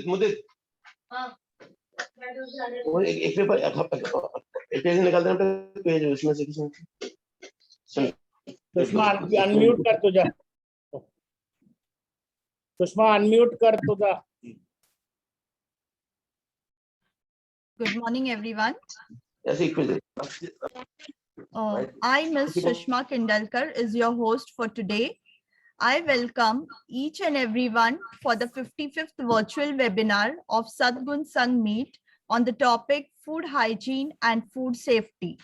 मुदित वो एक पेपर एक पेज निकाल देना पेज उसमें से किसी सुषमा अनम्यूट कर तुझा सुषमा अनम्यूट कर तुझा Good morning, everyone. ऐसे एक page I, Ms. Sushma Kindalkar, is your host for today. I welcome each and everyone for the 55th virtual webinar of Sadgun Sang Meet on the topic Food Hygiene and Food Safety.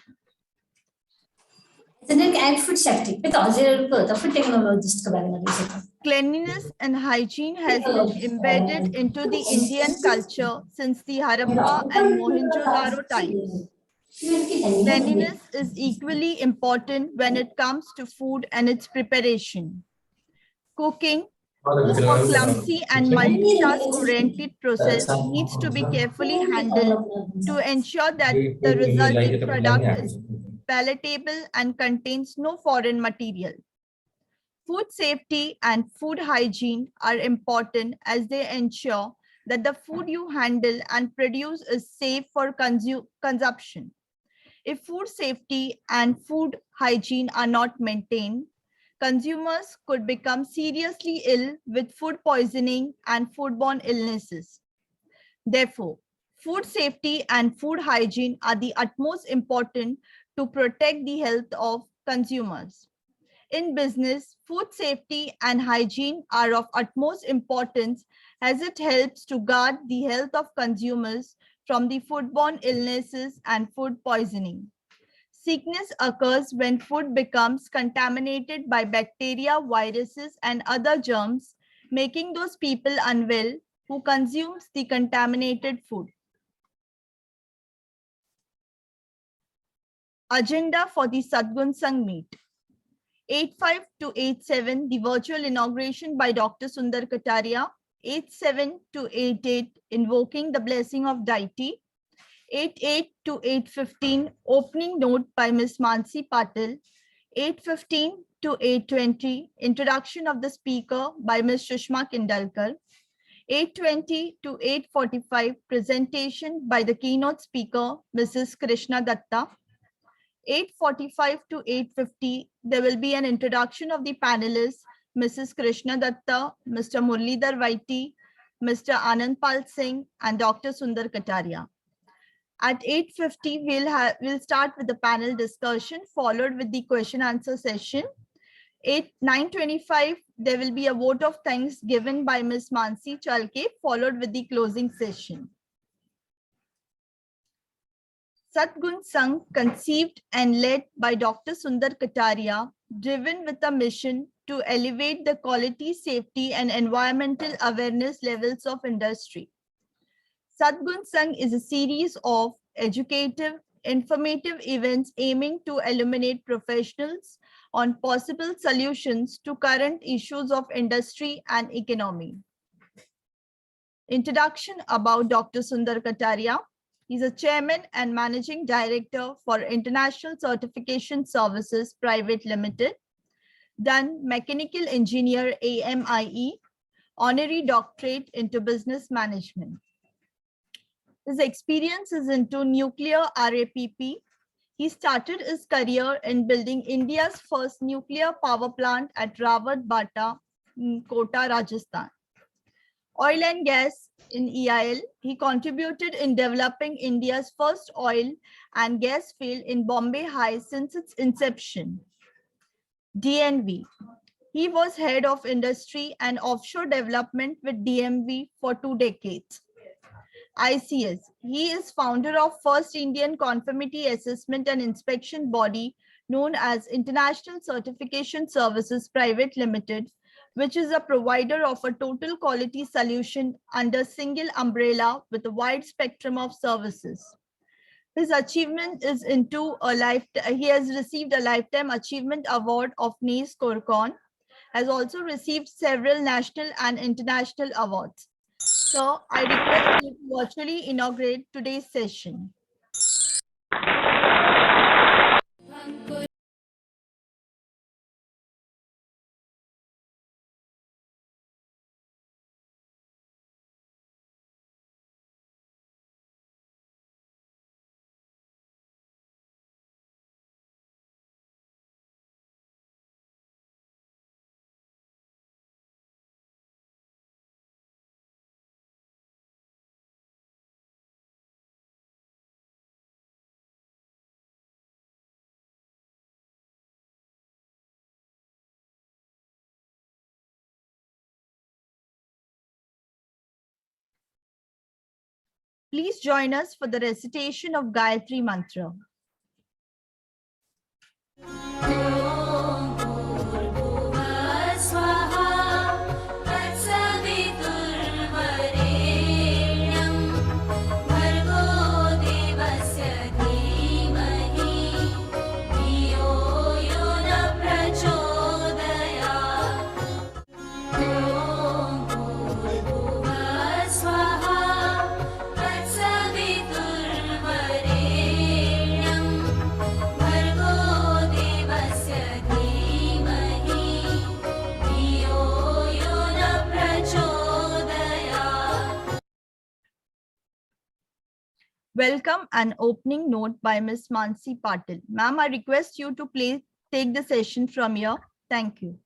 Hygienic and food safety. Food technologist Cleanliness and hygiene has been embedded into the Indian culture since the Harappa and Mohenjo-daro times. Cleanliness is equally important when it comes to food and its preparation. Cooking, a clumsy and multitask-oriented process, needs to be carefully handled to ensure that the resulting product is palatable and contains no foreign material. Food safety and food hygiene are important as they ensure that the food you handle and produce is safe for consumption. If food safety and food hygiene are not maintained, consumers could become seriously ill with food poisoning and foodborne illnesses. Therefore, food safety and food hygiene are the utmost important to protect the health of consumers. In business, food safety and hygiene are of utmost importance as it helps to guard the health of consumers from the foodborne illnesses and food poisoning. Sickness occurs when food becomes contaminated by bacteria, viruses, and other germs, making those people unwell who consumes the contaminated food. Agenda for the Sadgun Sang Meet. 8.5 to 8.7, the virtual inauguration by Dr. Sundar Kataria. 8.7 to 8.8, invoking the blessing of deity. 8.8 to 8.15, opening note by Ms. Mansi Patil. 8.15 to 8.20, introduction of the speaker by Ms. Sushma Kindalkar. 8.20 to 8.45, presentation by the keynote speaker, Mrs. Krishna Datta. 8.45 to 8.50, there will be an introduction of the panelists, Mrs. Krishna Datta, Mr. Murlidhar Vaiti, Mr. Anand Pal Singh, and Dr. Sundar Kataria. At 8.50, we'll start with the panel discussion, followed with the question answer session. 9.25, there will be a vote of thanks given by Ms. Mansi Chalke, followed with the closing session. Sadgun Sang, conceived and led by Dr. Sundar Kataria, driven with a mission to elevate the quality, safety, and environmental awareness levels of industry. Sadgun Sang is a series of educative, informative events aiming to illuminate professionals on possible solutions to current issues of industry and economy. Introduction about Dr. Sundar Kataria. He's a chairman and managing director for International Certification Services Private Limited, done mechanical engineer AMIE, honorary doctorate into business management. His experience is into nuclear RAPP. He started his career in building India's first nuclear power plant at Rawat Bata, Kota, Rajasthan. Oil and gas in EIL, he contributed in developing India's first oil and gas field in Bombay High since its inception. DNV, he was head of industry and offshore development with DMV for 2 decades. ICS, he is founder of first Indian conformity assessment and inspection body known as International Certification Services Private Limited, which is a provider of a total quality solution under single umbrella with a wide spectrum of services. His achievement is into a lifetime. He has received a Lifetime Achievement Award of NACE Corcon, has also received several national and international awards. So I request you to virtually inaugurate today's session. Please join us for the recitation of Gayatri Mantra. Welcome and opening note by Ms. Mansi Patil. Ma'am, I request you to please take the session from here. Thank you.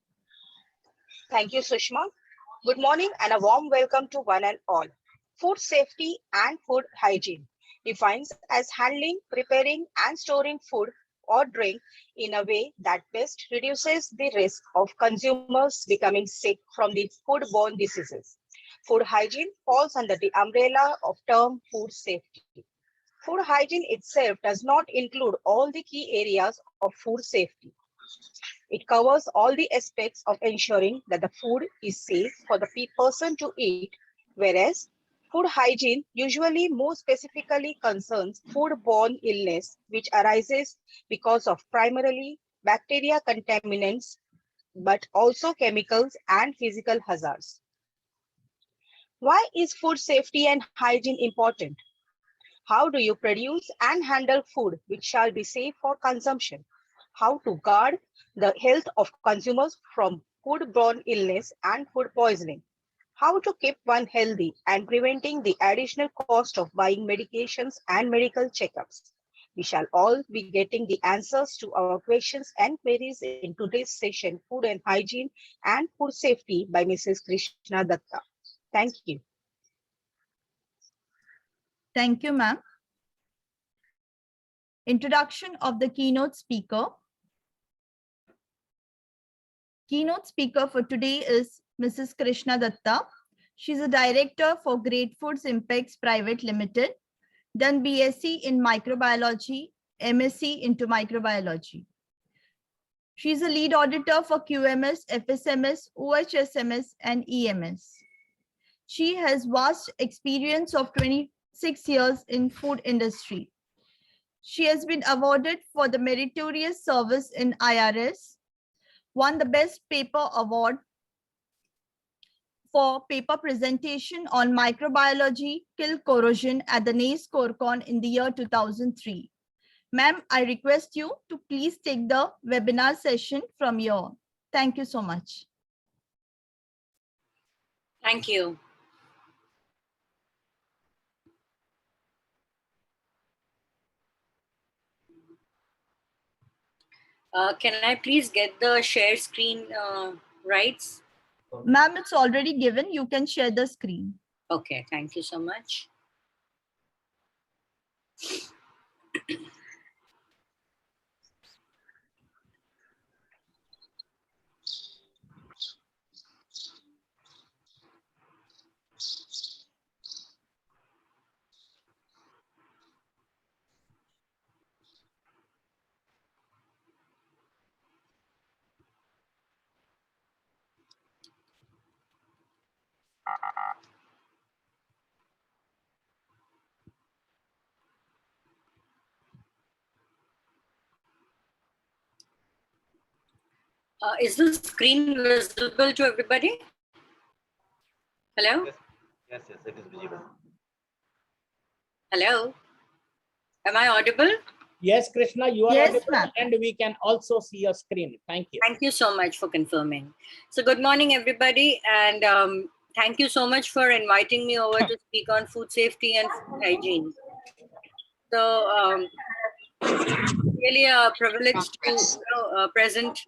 Thank you, Sushma. Good morning and a warm welcome to one and all. Food safety and food hygiene defines as handling, preparing, and storing food or drink in a way that best reduces the risk of consumers becoming sick from the foodborne diseases. Food hygiene falls under the umbrella of term food safety. Food hygiene itself does not include all the key areas of food safety. It covers all the aspects of ensuring that the food is safe for the person to eat, whereas food hygiene usually more specifically concerns foodborne illness, which arises because of primarily bacteria contaminants, but also chemicals and physical hazards. Why is food safety and hygiene important? How do you produce and handle food which shall be safe for consumption? How to guard the health of consumers from foodborne illness and food poisoning? How to keep one healthy and preventing the additional cost of buying medications and medical checkups? We shall all be getting the answers to our questions and queries in today's session, Food and Hygiene and Food Safety by Mrs. Krishna Datta. Thank you. Thank you, ma'am. Introduction of the keynote speaker. Keynote speaker for today is Mrs. Krishna Datta. She's a director for Great Foods Impacts Private Limited, done BSc in microbiology, MSc into microbiology. She's a lead auditor for QMS, FSMS, OHSMS, and EMS. She has vast experience of 26 years in food industry. She has been awarded for the meritorious service in IRS, won the Best Paper Award for paper presentation on microbiology, kill corrosion at the NACE CoreCon in the year 2003. Ma'am, I request you to please take the webinar session from here. Thank you so much. Thank you. Can I please get the share screen rights? Ma'am, it's already given. You can share the screen. Okay, thank you so much. Is the screen visible to everybody? Hello? Yes, it is visible. Hello? Am I audible? Yes, Krishna, you are Yes, audible, ma'am. and we can also see your screen. Thank you. Thank you so much for confirming. So good morning, everybody. And thank you so much for inviting me over to speak on food safety and food hygiene. So really a privilege to present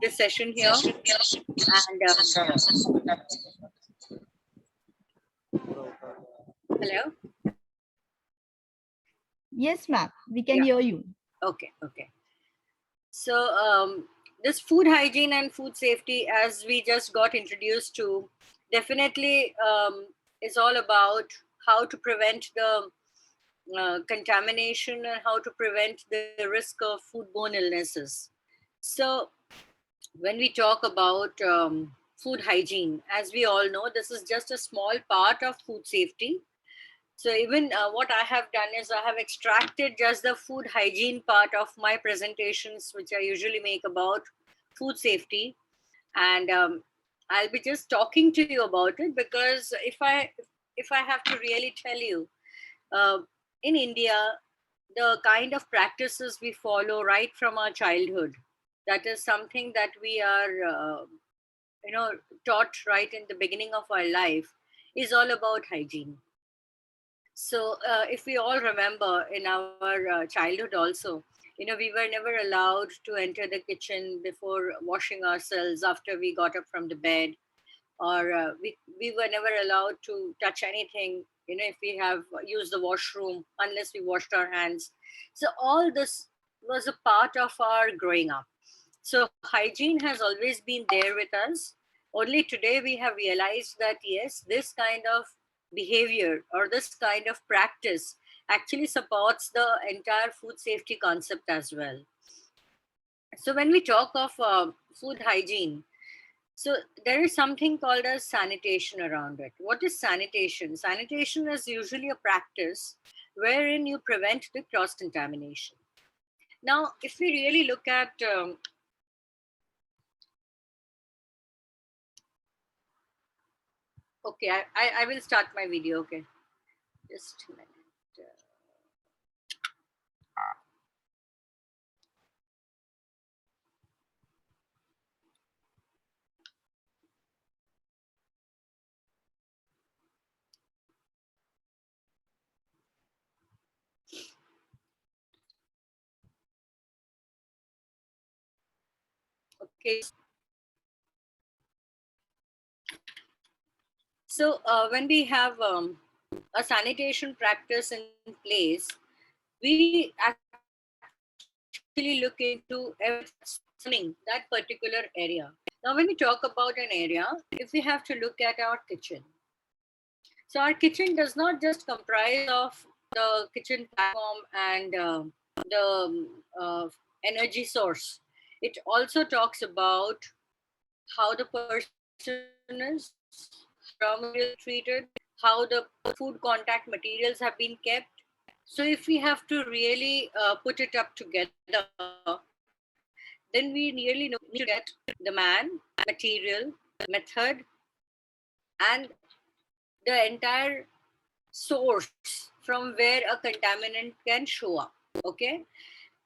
this session here. And hello? Yes, ma'am. We can Yeah. hear you. Okay. So this food hygiene and food safety, as we just got introduced to, definitely is all about how to prevent the contamination and how to prevent the risk of foodborne illnesses. So when we talk about food hygiene, as we all know, this is just a small part of food safety. So even what I have done is I have extracted just the food hygiene part of my presentations, which I usually make about food safety. And I'll be just talking to you about it, because if I have to really tell you, in India, the kind of practices we follow right from our childhood, that is something that we are taught right in the beginning of our life, is all about hygiene. So if we all remember in our childhood also, we were never allowed to enter the kitchen before washing ourselves after we got up from the bed, or we were never allowed to touch anything, if we have used the washroom, unless we washed our hands. So all this was a part of our growing up. So hygiene has always been there with us. Only today we have realized that yes, this kind of behavior or this kind of practice actually supports the entire food safety concept as well. So when we talk of food hygiene, so there is something called as sanitation around it. What is sanitation? Sanitation is usually a practice wherein you prevent the cross-contamination. Now, if we really look at okay, I will start my video. Okay, just a minute. Okay. So when we have a sanitation practice in place, we actually look into everything that particular area. Now, when we talk about an area, if we have to look at our kitchen, so our kitchen does not just comprise of the kitchen platform and the energy source. It also talks about how the person is, raw material treated, how the food contact materials have been kept. So if we have to really put it up together, then we really need to get the man, material, method, and the entire source from where a contaminant can show up. Okay.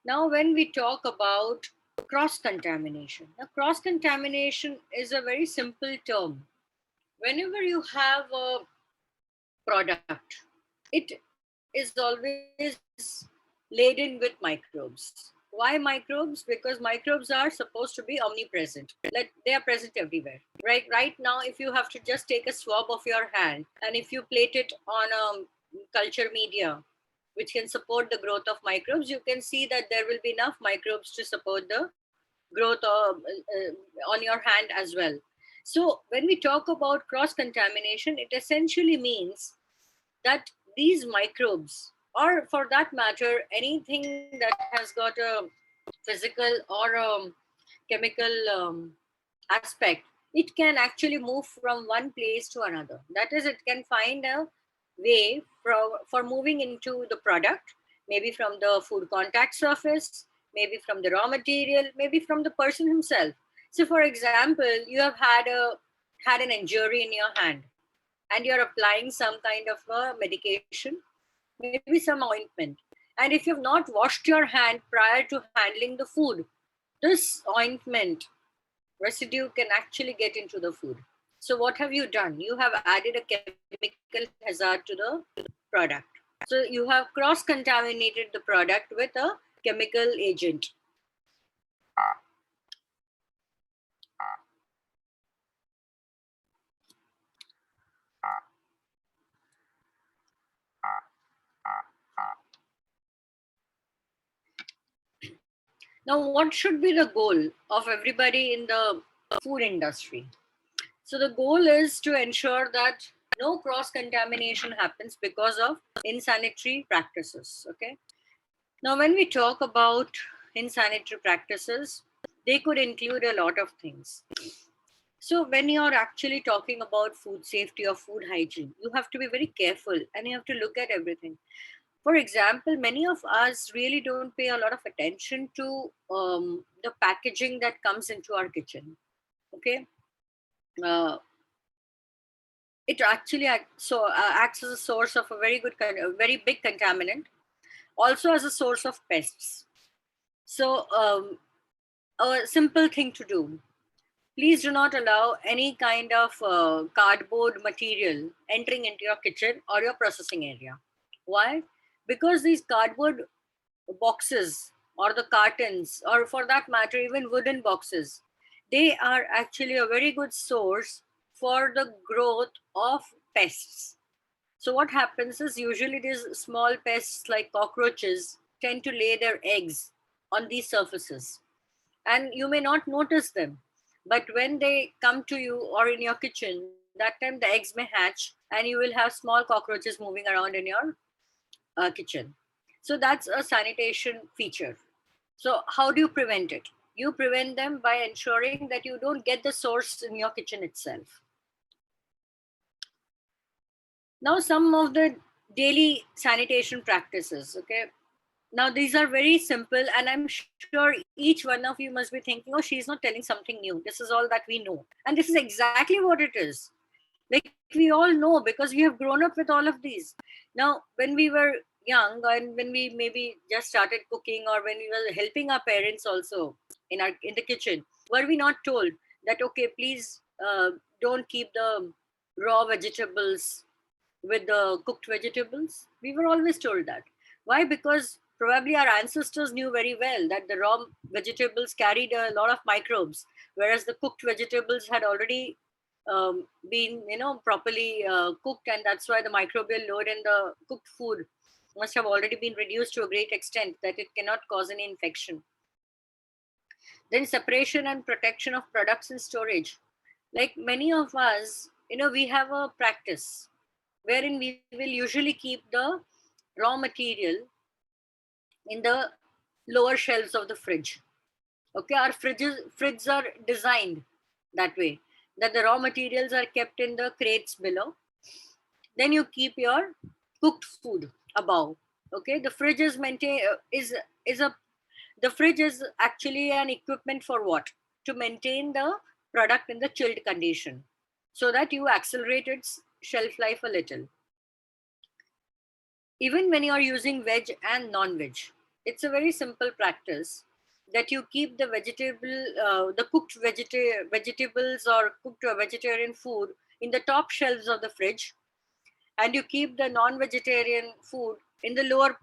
Now, when we talk about cross-contamination, now cross-contamination is a very simple term. Whenever you have a product, it is always laden with microbes. Why microbes? Because microbes are supposed to be omnipresent. Like they are present everywhere. Right now, if you have to just take a swab of your hand and if you plate it on a culture media, which can support the growth of microbes, you can see that there will be enough microbes to support the growth of, on your hand as well. So when we talk about cross-contamination, it essentially means that these microbes, or for that matter, anything that has got a physical or a chemical aspect, it can actually move from one place to another. That is, it can find a way for moving into the product, maybe from the food contact surface, maybe from the raw material, maybe from the person himself. So for example, you have had an injury in your hand and you're applying some kind of a medication, maybe some ointment. And if you've not washed your hand prior to handling the food, this ointment residue can actually get into the food. So what have you done? You have added a chemical hazard to the product. So you have cross-contaminated the product with a chemical agent. Now, what should be the goal of everybody in the food industry? So the goal is to ensure that no cross contamination happens because of insanitary practices. Okay. Now, when we talk about insanitary practices, they could include a lot of things. So when you're actually talking about food safety or food hygiene, you have to be very careful and you have to look at everything. For example, many of us really don't pay a lot of attention to the packaging that comes into our kitchen. Okay. Uh, it actually acts as a source of a a very big contaminant, also as a source of pests. So a simple thing to do: please do not allow any kind of cardboard material entering into your kitchen or your processing area. Why? Because these cardboard boxes or the cartons, or for that matter even wooden boxes, they are actually a very good source for the growth of pests. So what happens is, usually these small pests like cockroaches tend to lay their eggs on these surfaces, and you may not notice them, but when they come to you or in your kitchen, that time the eggs may hatch and you will have small cockroaches moving around in your kitchen. So that's a sanitation feature. So how do you prevent it? You prevent them by ensuring that you don't get the source in your kitchen itself. Now, some of the daily sanitation practices. Okay. Now, these are very simple, and I'm sure each one of you must be thinking, oh, she's not telling something new. This is all that we know. And this is exactly what it is. Like, we all know because we have grown up with all of these. Now, when we were young and when we maybe just started cooking, or when we were helping our parents also in the kitchen, were we not told that, okay, please don't keep the raw vegetables with the cooked vegetables? We were always told that. Why? Because probably our ancestors knew very well that the raw vegetables carried a lot of microbes, whereas the cooked vegetables had already been, properly cooked, and that's why the microbial load in the cooked food must have already been reduced to a great extent that it cannot cause any infection. Then separation and protection of products in storage. Like many of us, we have a practice wherein we will usually keep the raw material in the lower shelves of the fridge. Okay, our fridges are designed that way, that the raw materials are kept in the crates below. Then you keep your cooked food above. Okay, the fridge is the fridge is actually an equipment for what? To maintain the product in the chilled condition, so that you accelerate its shelf life a little. Even when you are using veg and non-veg, it's a very simple practice that you keep the cooked vegetables or cooked vegetarian food in the top shelves of the fridge, and you keep the non-vegetarian food in the lower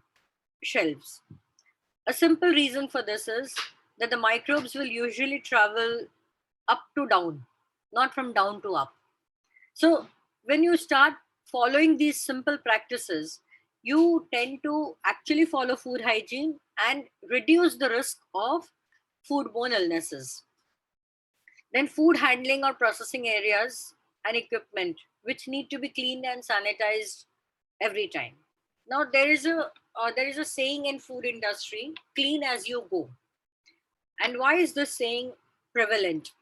shelves. A simple reason for this is that the microbes will usually travel up to down, not from down to up. So when you start following these simple practices, you tend to actually follow food hygiene and reduce the risk of foodborne illnesses. Then food handling or processing areas and equipment, which need to be cleaned and sanitized every time. Now there is a saying in food industry: clean as you go. And why is this saying prevalent?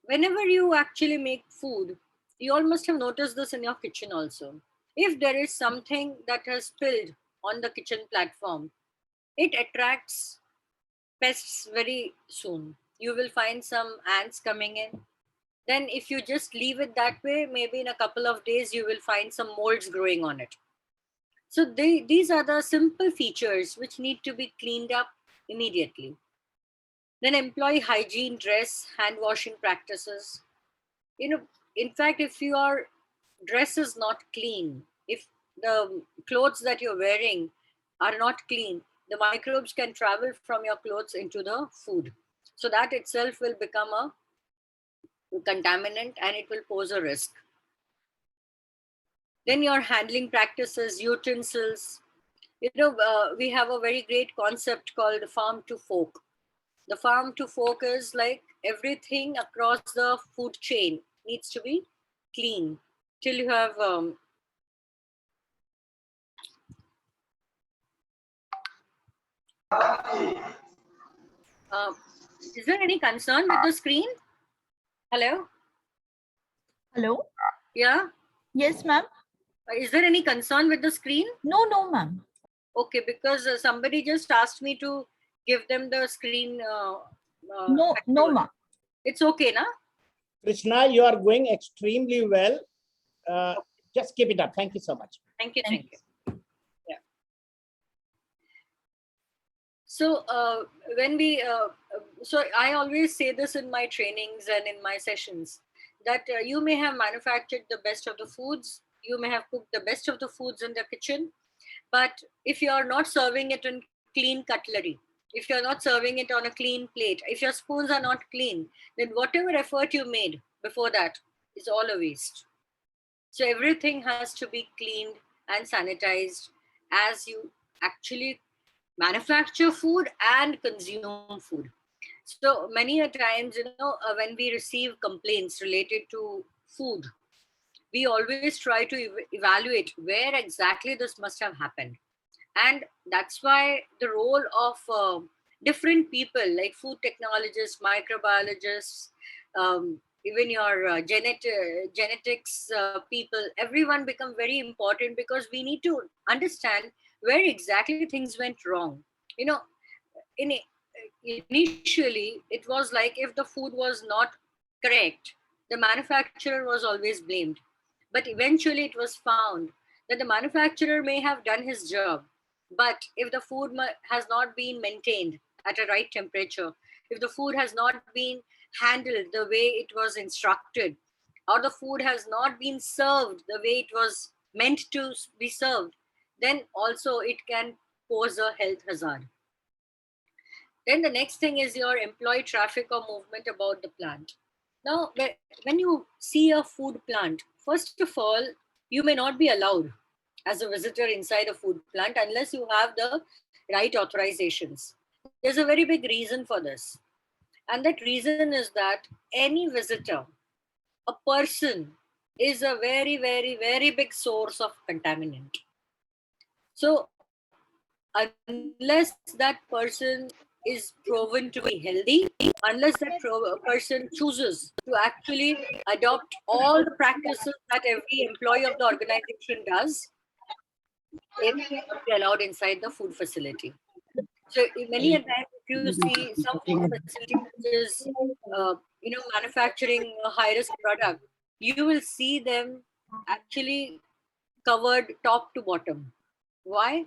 Whenever you actually make food, you all must have noticed this in your kitchen also. If there is something that has spilled on the kitchen platform, it attracts pests very soon. You will find some ants coming in. Then if you just leave it that way, maybe in a couple of days, you will find some molds growing on it. So these are the simple features which need to be cleaned up immediately. Then employee hygiene, dress, hand washing practices. In fact, if your dress is not clean, if the clothes that you're wearing are not clean, the microbes can travel from your clothes into the food. So that itself will become a contaminant and it will pose a risk. Then your handling practices, utensils. We have a very great concept called farm to fork. The farm to fork is like everything across the food chain needs to be clean. till you have is there any concern with the screen? Hello? Hello? Yeah? Yes, ma'am. Is there any concern with the screen? No, no, ma'am. Okay, because somebody just asked me to give them the screen. No, no, ma'am. It's okay, na? Krishna, you are going extremely well. Just keep it up. Thank you so much. Thank you, thank you. Yeah. So when we, so I always say this in my trainings and in my sessions, that you may have manufactured the best of the foods, you may have cooked the best of the foods in the kitchen, but if you are not serving it in clean cutlery, if you're not serving it on a clean plate, if your spoons are not clean, then whatever effort you made before that is all a waste. So everything has to be cleaned and sanitized as you actually manufacture food and consume food. So many a times, when we receive complaints related to food, we always try to evaluate where exactly this must have happened. And that's why the role of different people like food technologists, microbiologists, even your genetics people, everyone become very important, because we need to understand where exactly things went wrong. In initially, it was like if the food was not correct, the manufacturer was always blamed. But eventually it was found that the manufacturer may have done his job, but if the food has not been maintained at a right temperature, if the food has not been handled the way it was instructed, or the food has not been served the way it was meant to be served, then also it can pose a health hazard. Then the next thing is your employee traffic or movement about the plant. Now, when you see a food plant, first of all, you may not be allowed as a visitor inside a food plant unless you have the right authorizations. There's a very big reason for this. And that reason is that any visitor, a person, is a very, very, very big source of contaminant. So unless that person is proven to be healthy, unless that person chooses to actually adopt all the practices that every employee of the organization does, they will not be allowed inside the food facility. So many a time, if you see some food facility which is, manufacturing a high-risk product, you will see them actually covered top to bottom. Why?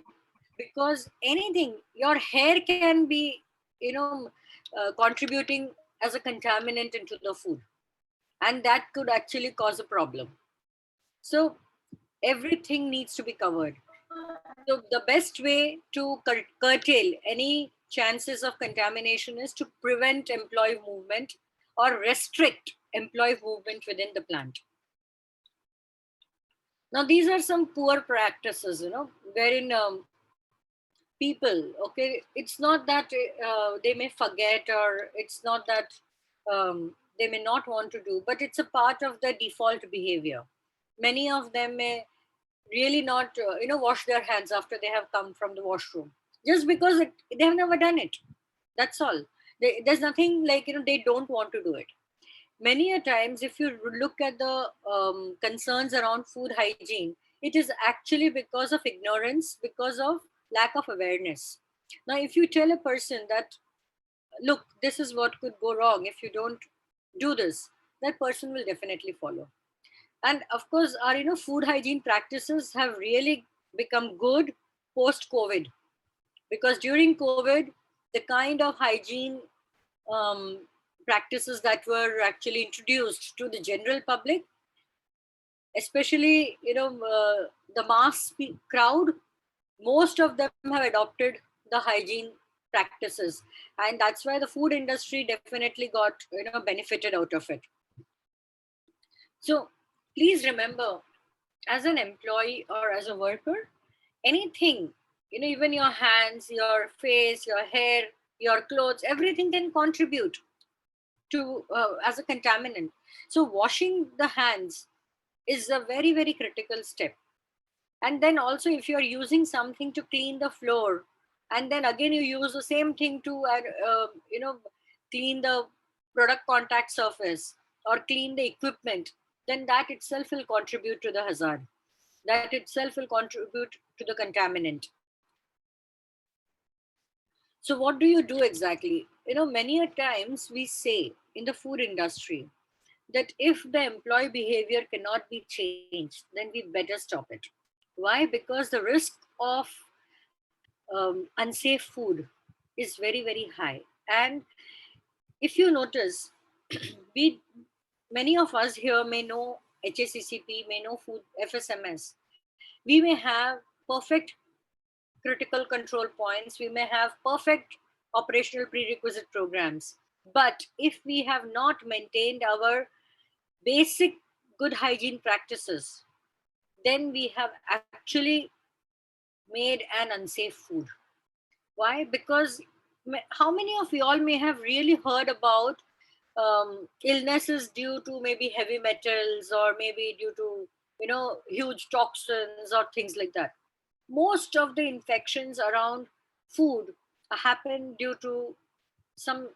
Because anything, your hair can be, contributing as a contaminant into the food, and that could actually cause a problem. So everything needs to be covered. So the best way to curtail any chances of contamination is to prevent employee movement or restrict employee movement within the plant. Now, these are some poor practices, wherein people, okay, it's not that they may forget, or it's not that they may not want to do, but it's a part of the default behavior. Many of them may really not wash their hands after they have come from the washroom, just because they have never done it. That's all. There's nothing like they don't want to do it. Many a times, if you look at the concerns around food hygiene, it is actually because of ignorance, because of lack of awareness. Now, if you tell a person that, look, this is what could go wrong if you don't do this, that person will definitely follow. And of course, our food hygiene practices have really become good post COVID, because during COVID, the kind of hygiene practices that were actually introduced to the general public, especially the mass crowd, most of them have adopted the hygiene practices, and that's why the food industry definitely got benefited out of it. So please remember, as an employee or as a worker, anything, even your hands, your face, your hair, your clothes, everything can contribute to as a contaminant. So washing the hands is a very, very critical step. And then also if you're using something to clean the floor, and then again you use the same thing to clean the product contact surface or clean the equipment, then that itself will contribute to the hazard. That itself will contribute to the contaminant. So what do you do exactly? Many a times we say in the food industry that if the employee behavior cannot be changed, then we better stop it. Why? Because the risk of unsafe food is very, very high. And if you notice, we many of us here may know HACCP, may know food FSMS. We may have perfect critical control points, we may have perfect operational prerequisite programs. But if we have not maintained our basic good hygiene practices, then we have actually made an unsafe food. Why? Because how many of you all may have really heard about illnesses due to maybe heavy metals or maybe due to huge toxins or things like that? Most of the infections around food happen due to some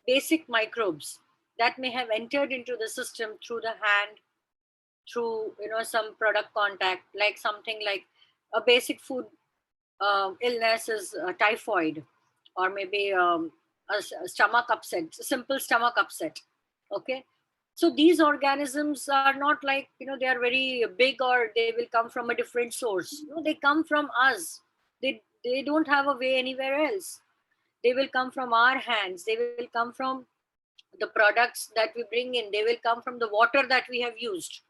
basic microbes that may have entered into the system through the hand, through some product contact, like something like a basic food illness is typhoid, or maybe a stomach upset, a simple stomach upset. Okay, so these organisms are not like they are very big or they will come from a different source. No, they come from us. They don't have a way anywhere else. They will come from our hands. They will come from the products that we bring in. They will come from the water that we have used.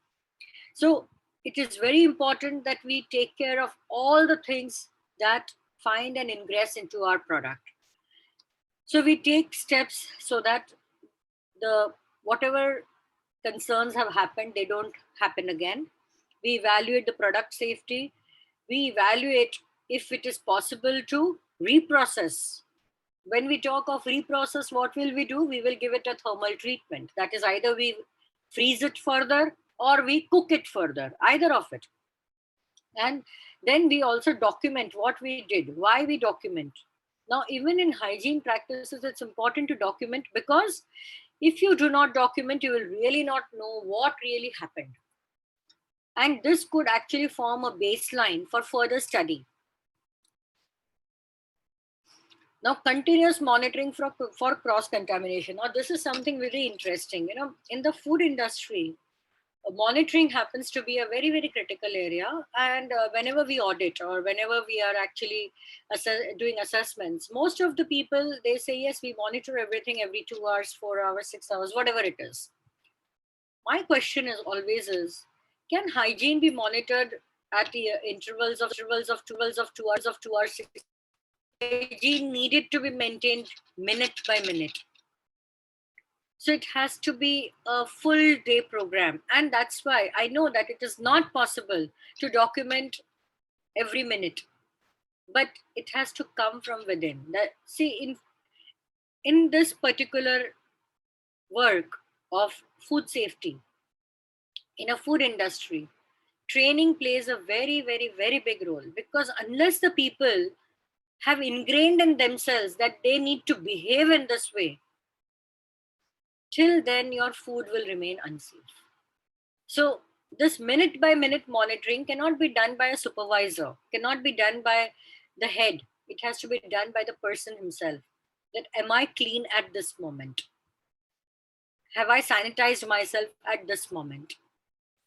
So it is very important that we take care of all the things that find an ingress into our product. So we take steps so that the whatever concerns have happened, they don't happen again. We evaluate the product safety. We evaluate if it is possible to reprocess. When we talk of reprocess, what will we do? We will give it a thermal treatment. That is, either we freeze it further or we cook it further, either of it. And then we also document what we did, why we document. Now, even in hygiene practices, it's important to document, because if you do not document, you will really not know what really happened. And this could actually form a baseline for further study. Now, continuous monitoring for cross-contamination. Now, this is something very interesting. In the food industry, monitoring happens to be a very, very critical area. And whenever we audit or whenever we are actually doing assessments, most of the people, they say, yes, we monitor everything every 2 hours, 4 hours, 6 hours, whatever it is. My question is always is, can hygiene be monitored at the intervals of 2 hours? Hygiene needed to be maintained minute by minute. So it has to be a full day program. And that's why I know that it is not possible to document every minute, but it has to come from within. See, in this particular work of food safety, in a food industry, training plays a very, very, very big role, because unless the people have ingrained in themselves that they need to behave in this way, till then your food will remain unsafe. So this minute by minute monitoring cannot be done by a supervisor, cannot be done by the head. It has to be done by the person himself. That, am I clean at this moment? Have I sanitized myself at this moment?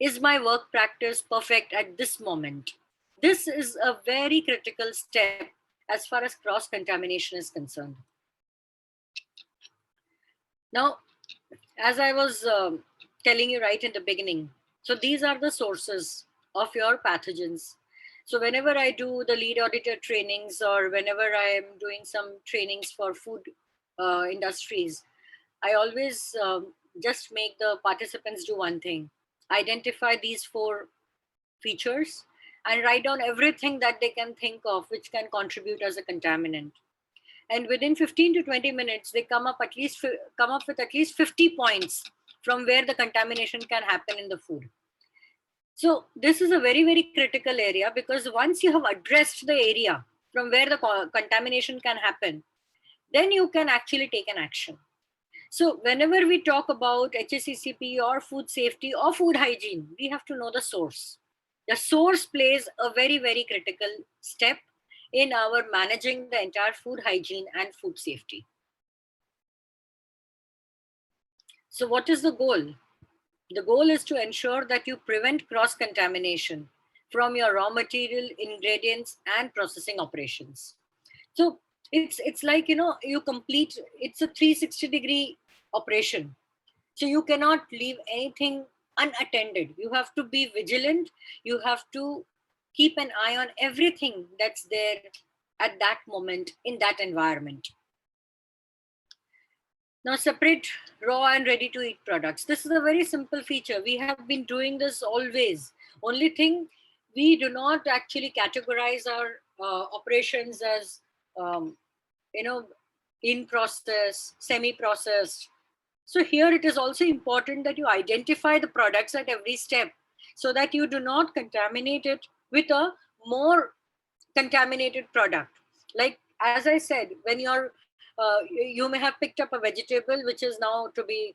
Is my work practice perfect at this moment? This is a very critical step as far as cross-contamination is concerned. Now, as I was telling you right in the beginning, so these are the sources of your pathogens. So whenever I do the lead auditor trainings, or whenever I am doing some trainings for food industries, I always just make the participants do one thing: identify these 4 features and write down everything that they can think of which can contribute as a contaminant. And within 15 to 20 minutes, they come up with at least 50 points from where the contamination can happen in the food. So this is a very, very critical area, because once you have addressed the area from where the contamination can happen, then you can actually take an action. So whenever we talk about HACCP or food safety or food hygiene, we have to know the source. The source plays a very, very critical step in our managing the entire food hygiene and food safety. So what is the goal? The goal is to ensure that you prevent cross-contamination from your raw material, ingredients, and processing operations. So it's like, you complete, it's a 360-degree operation. So you cannot leave anything unattended. You have to be vigilant. You have to keep an eye on everything that's there at that moment in that environment. Now, separate raw and ready to eat products. This is a very simple feature. We have been doing this always. Only thing, we do not actually categorize our operations as, in process, semi-processed. So here it is also important that you identify the products at every step so that you do not contaminate it with a more contaminated product. Like, as I said, when you may have picked up a vegetable which is now to be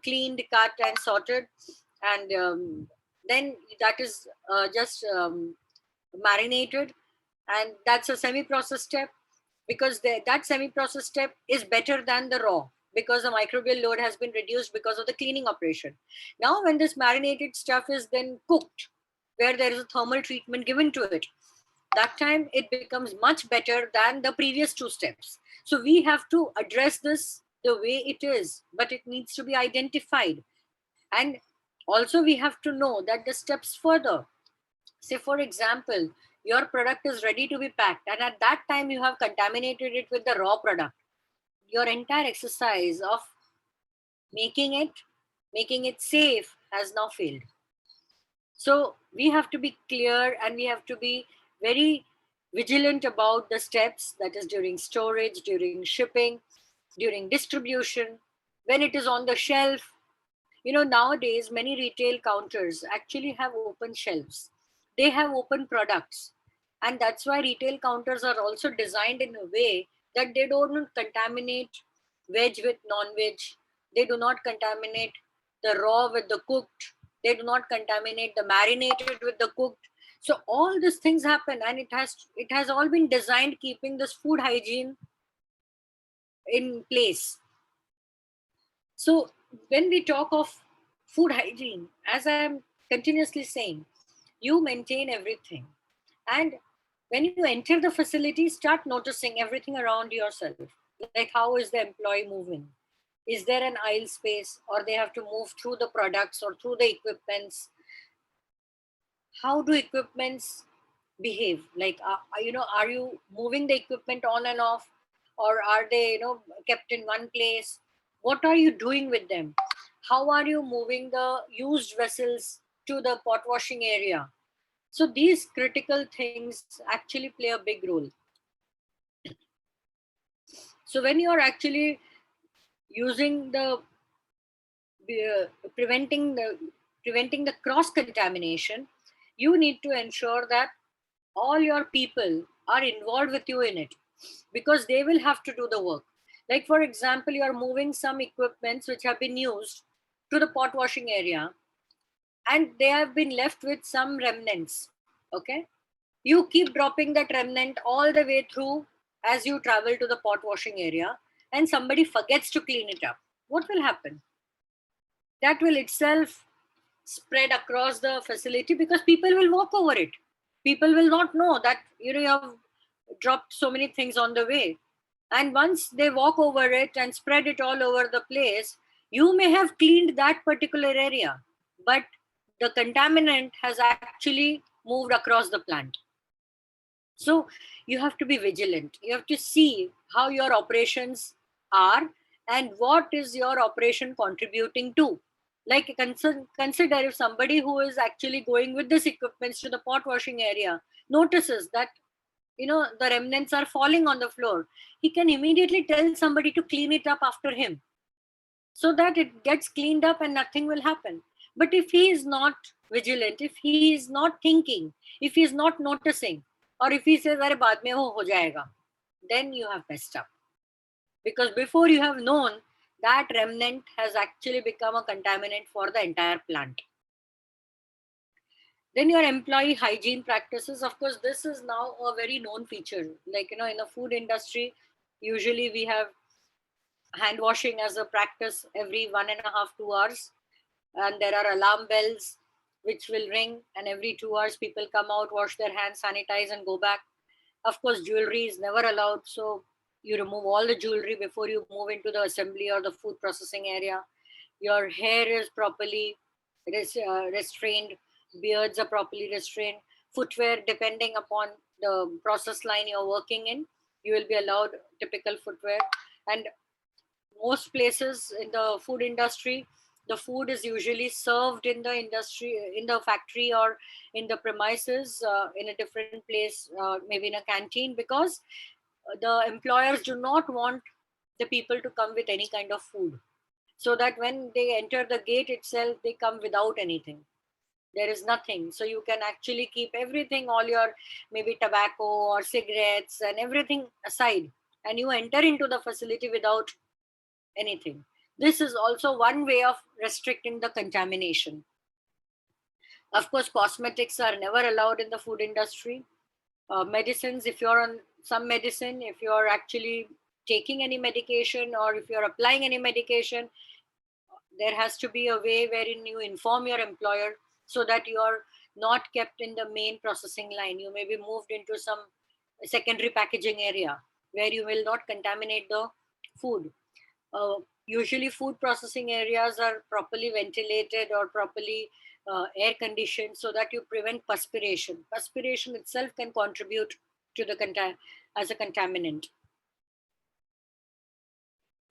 cleaned, cut and sorted, and then that is just marinated, and that's a semi-processed step, because that semi-processed step is better than the raw, because the microbial load has been reduced because of the cleaning operation. Now when this marinated stuff is then cooked, where there is a thermal treatment given to it, that time it becomes much better than the previous two steps. So we have to address this the way it is, but it needs to be identified. And also we have to know that the steps further, say for example, your product is ready to be packed, and at that time you have contaminated it with the raw product. Your entire exercise of making it safe has now failed. So we have to be clear, and we have to be very vigilant about the steps, that is during storage, during shipping, during distribution, when it is on the shelf. Nowadays many retail counters actually have open shelves. They have open products, and that's why retail counters are also designed in a way that they don't contaminate veg with non-veg. They do not contaminate the raw with the cooked. They do not contaminate the marinated with the cooked. So all these things happen, and it has all been designed keeping this food hygiene in place. So when we talk of food hygiene, as I am continuously saying, you maintain everything. And when you enter the facility, start noticing everything around yourself. Like, how is the employee moving? Is there an aisle space, or they have to move through the products or through the equipments? How do equipments behave? Like, are you moving the equipment on and off, or are they, kept in one place? What are you doing with them? How are you moving the used vessels to the pot washing area? So these critical things actually play a big role. So when you are actually using the preventing the cross contamination, you need to ensure that all your people are involved with you in it, because they will have to do the work. Like, for example, you are moving some equipments which have been used to the pot washing area, and they have been left with some remnants. Okay, you keep dropping that remnant all the way through as you travel to the pot washing area, and somebody forgets to clean it up. What will happen? That will itself spread across the facility, because people will walk over it. People will not know that you have dropped so many things on the way. And once they walk over it and spread it all over the place, you may have cleaned that particular area, but the contaminant has actually moved across the plant. So you have to be vigilant. You have to see how your operations are and what is your operation contributing to. Like, consider if somebody who is actually going with this equipment to the pot washing area notices that the remnants are falling on the floor, he can immediately tell somebody to clean it up after him, so that it gets cleaned up and nothing will happen. But if he is not vigilant, if he is not thinking, if he is not noticing, or if he says, "Arey baad mein wo ho jayega," then you have messed up. Because before you have known, that remnant has actually become a contaminant for the entire plant. Then your employee hygiene practices, of course, this is now a very known feature. Like, in the food industry, usually we have hand washing as a practice every 1.5 to 2 hours. And there are alarm bells which will ring, and every 2 hours people come out, wash their hands, sanitize, and go back. Of course, jewelry is never allowed. So you remove all the jewelry before you move into the assembly or the food processing area. Your hair is properly restrained. Beards are properly restrained. Footwear, depending upon the process line you're working in, you will be allowed typical footwear. And most places in the food industry, the food is usually served in the industry, in the factory, or in the premises, in a different place, maybe in a canteen, because the employers do not want the people to come with any kind of food, so that when they enter the gate itself, they come without anything. There is nothing. So you can actually keep everything, all your maybe tobacco or cigarettes and everything aside, and you enter into the facility without anything. This is also one way of restricting the contamination. Of course, cosmetics are never allowed in the food industry. Medicines, if you're on some medicine, if you're actually taking any medication, or if you're applying any medication, there has to be a way wherein you inform your employer, so that you are not kept in the main processing line. You may be moved into some secondary packaging area where you will not contaminate the food. Usually food processing areas are properly ventilated or properly air conditioned, so that you prevent perspiration. Perspiration itself can contribute to the as a contaminant.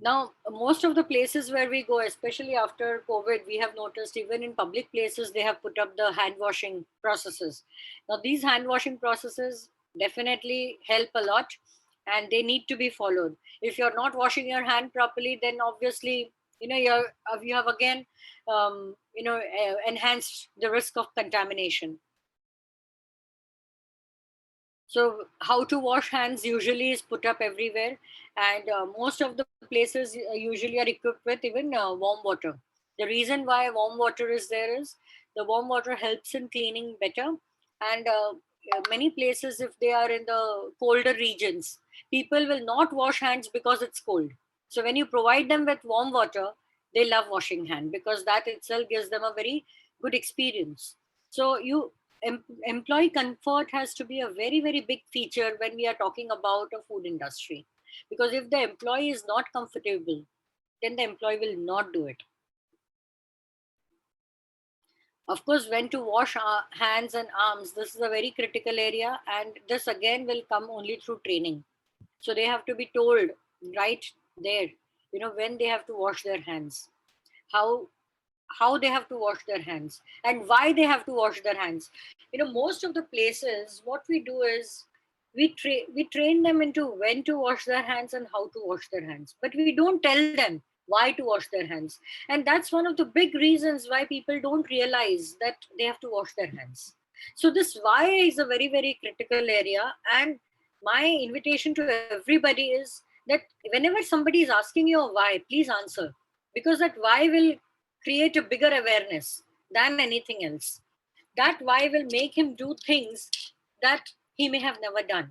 Now, most of the places where we go, especially after COVID, we have noticed even in public places, they have put up the hand washing processes. Now, these hand washing processes definitely help a lot, and they need to be followed. If you're not washing your hand properly, then obviously, you have again, enhanced the risk of contamination. So how to wash hands usually is put up everywhere, and most of the places usually are equipped with even warm water. The reason why warm water is there is the warm water helps in cleaning better, and many places, if they are in the colder regions, people will not wash hands because it's cold. So when you provide them with warm water, they love washing hand, because that itself gives them a very good experience. So employee comfort has to be a very, very big feature when we are talking about a food industry, because if the employee is not comfortable, then the employee will not do it. Of course, when to wash our hands and arms, this is a very critical area, and this again will come only through training. So they have to be told right there, when they have to wash their hands, how they have to wash their hands, and why they have to wash their hands. Most of the places, what we do is we train them into when to wash their hands and how to wash their hands, but we don't tell them why to wash their hands. And that's one of the big reasons why people don't realize that they have to wash their hands. So this why is a very, very critical area, and my invitation to everybody is that whenever somebody is asking you a why, please answer, because that why will create a bigger awareness than anything else. That why will make him do things that he may have never done.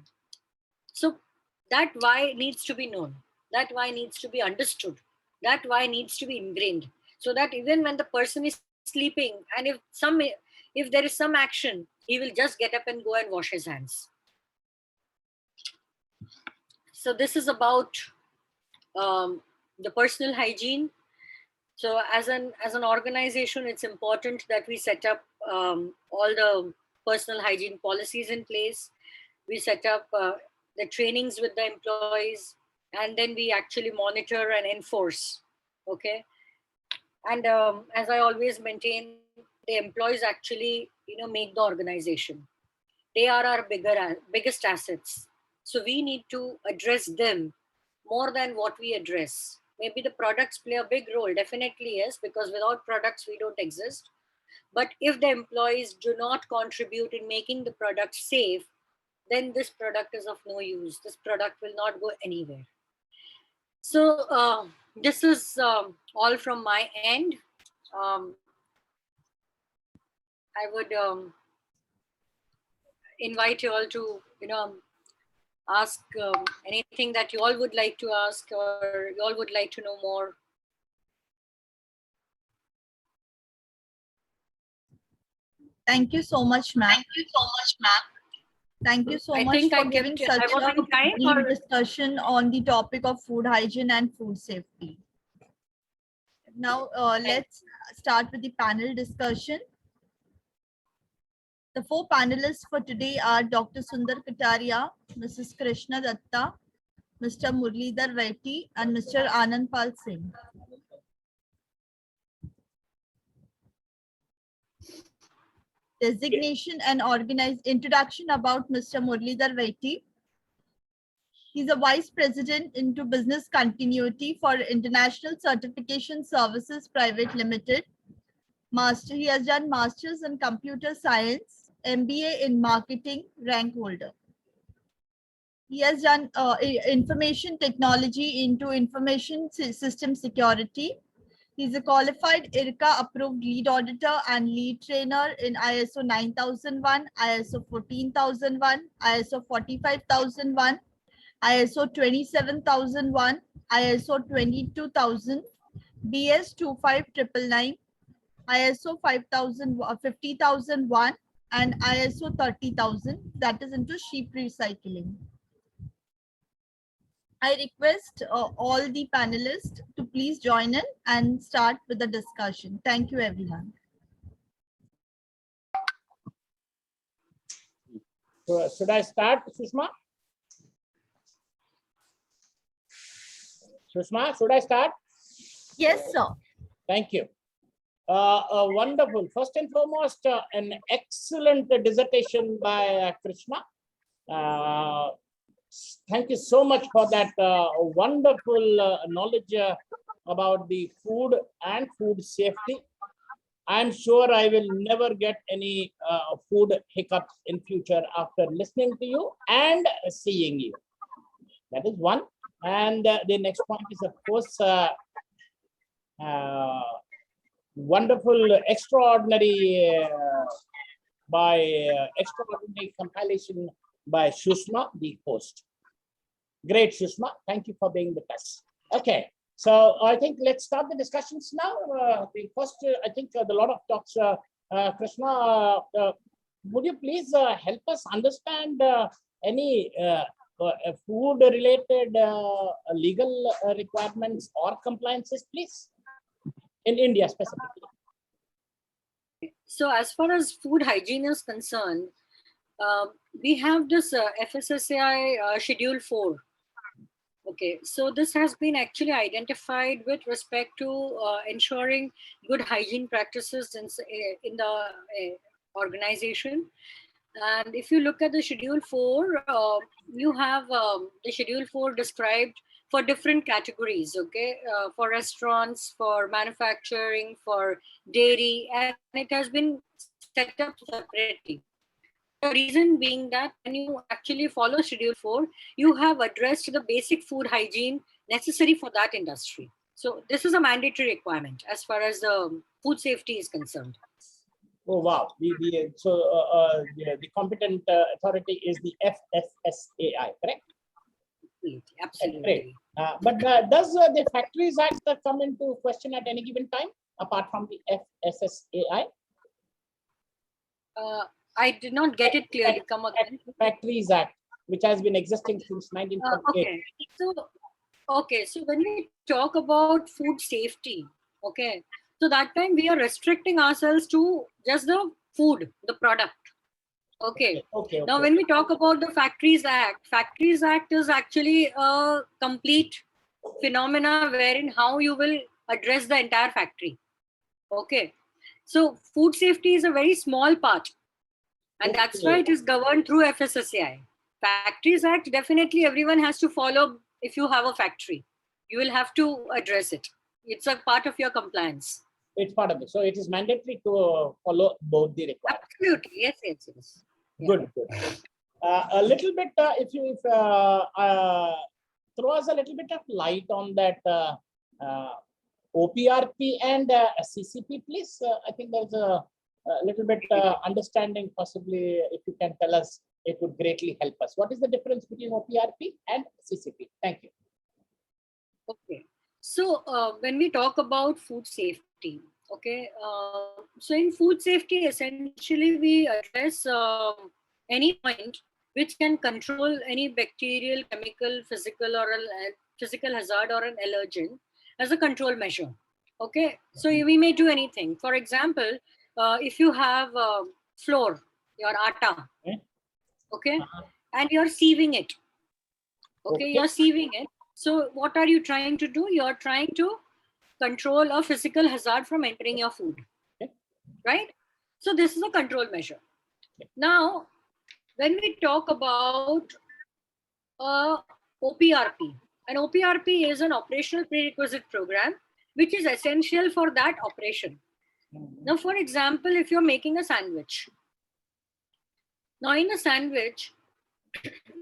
So that why needs to be known. That why needs to be understood. That why needs to be ingrained, so that even when the person is sleeping, and if there is some action, he will just get up and go and wash his hands. So this is about the personal hygiene. So as an organization, it's important that we set up all the personal hygiene policies in place. We set up the trainings with the employees, and then we actually monitor and enforce. Okay. And as I always maintain, the employees actually, make the organization. They are our biggest assets. So we need to address them more than what we address. Maybe the products play a big role, definitely yes, because without products we don't exist. But if the employees do not contribute in making the product safe, then this product is of no use. This product will not go anywhere. So this is all from my end. I would invite you all to, ask anything that you all would like to ask, or you all would like to know more. Thank you so much, ma'am. Thank you so I much think for I giving kept- I such was a on time, brief or- discussion on the topic of food hygiene and food safety. Now, let's start with the panel discussion. The four panelists for today are Dr. Sundar Kataria, Mrs. Krishna Datta, Mr. Murlidhar Vaiti, and Mr. Anand Pal Singh. Designation and introduction about Mr. Murlidhar Vaiti. He's a Vice President into Business Continuity for International Certification Services Private Limited. He has done Masters in Computer Science, MBA in Marketing, rank holder. He has done Information Technology into Information System Security. He's a qualified IRCA approved lead auditor and lead trainer in ISO 9001, ISO 14001, ISO 45001, ISO 27001, ISO 22000, BS 25999, ISO 50001, and ISO 30000, that is into sheep recycling. I request all the panelists to please join in and start with the discussion. Thank you, everyone. So, should I start, Sushma? Sushma, should I start? Yes, sir. Thank you. Wonderful. First and foremost, an excellent dissertation by Krishna. Thank you so much for that wonderful knowledge about the food and food safety. I'm sure I will never get any food hiccups in future after listening to you and seeing you. That is one. And the next point is, of course, wonderful, extraordinary extraordinary compilation by Sushma, the host. Great, Sushma. Thank you for being with us. Okay, so I think let's start the discussions now. The first, I think a lot of talks. Krishna, would you please help us understand any food-related legal requirements or compliances, please, in India specifically? So as far as food hygiene is concerned, we have this Fssci Schedule 4. Okay, so this has been actually identified with respect to ensuring good hygiene practices in the organization. And if you look at the Schedule 4, you have the Schedule 4 described for different categories, okay, for restaurants, for manufacturing, for dairy, and it has been set up separately. The reason being that when you actually follow Schedule 4, you have addressed the basic food hygiene necessary for that industry. So this is a mandatory requirement as far as the food safety is concerned. Oh, wow. The competent authority is the Fssci, correct? Absolutely. Great. But does the Factories Act come into question at any given time, apart from the Fssci? I did not get it clearly. Come again. Factories Act, which has been existing since 1948. Okay. So when we talk about food safety, okay, so that time we are restricting ourselves to just the food, the product. Okay. Now, when we talk about the Factories Act is actually a complete phenomena wherein how you will address the entire factory. Okay. So food safety is a very small part. And that's why it is governed through Fssci. Factories Act, definitely everyone has to follow. If you have a factory, you will have to address it. It's a part of your compliance. It's part of it. So it is mandatory to follow both the requirements. Absolutely. Yes, yes, yes. Yeah. Good, good. A little bit, if you throw us a little bit of light on that OPRP and CCP, please. I think there's a little bit understanding. Possibly, if you can tell us, it would greatly help us. What is the difference between OPRP and CCP? Thank you. Okay. So when we talk about food safety, okay, so in food safety, essentially we address any point which can control any bacterial, chemical, physical or physical hazard or an allergen as a control measure. Okay, so we may do anything. For example, if you have flour, your atta, okay, and you're sieving it. Okay, you're sieving it. So what are you trying to do? You're trying to control a physical hazard from entering your food, right? So this is a control measure. Now, when we talk about OPRP, an OPRP is an operational prerequisite program, which is essential for that operation. Now, for example, if you're making a sandwich, now in a sandwich,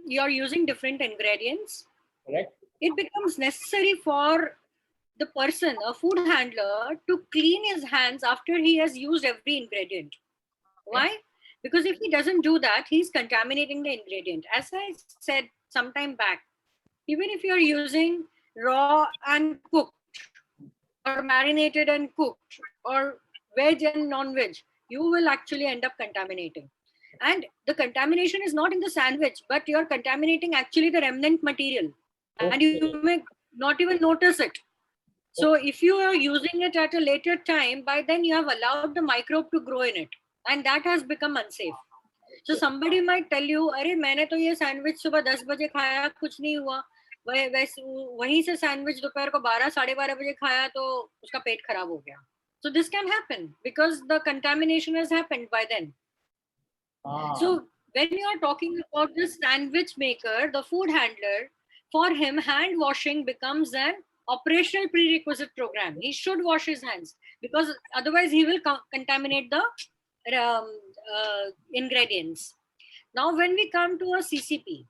you're using different ingredients. Correct. It becomes necessary for the person, a food handler, to clean his hands after he has used every ingredient. Why? Because if he doesn't do that, he's contaminating the ingredient. As I said some time back, even if you're using raw and cooked, or marinated and cooked, or veg and non-veg, you will actually end up contaminating. And the contamination is not in the sandwich, but you're contaminating actually the remnant material. And you may not even notice it. So if you are using it at a later time, by then you have allowed the microbe to grow in it. And that has become unsafe. So somebody might tell you, "Arey, मैंने तो ये sandwich सुबह 10 बजे खाया, कुछ नहीं हुआ. वहीं से sandwich दोपहर को 12, 12:30 बजे खाया तो उसका पेट खराब हो गया." So this can happen because the contamination has happened by then. So when you are talking about the sandwich maker, the food handler, for him, hand washing becomes an operational prerequisite program. He should wash his hands because otherwise he will contaminate the ingredients. Now, when we come to a CCP,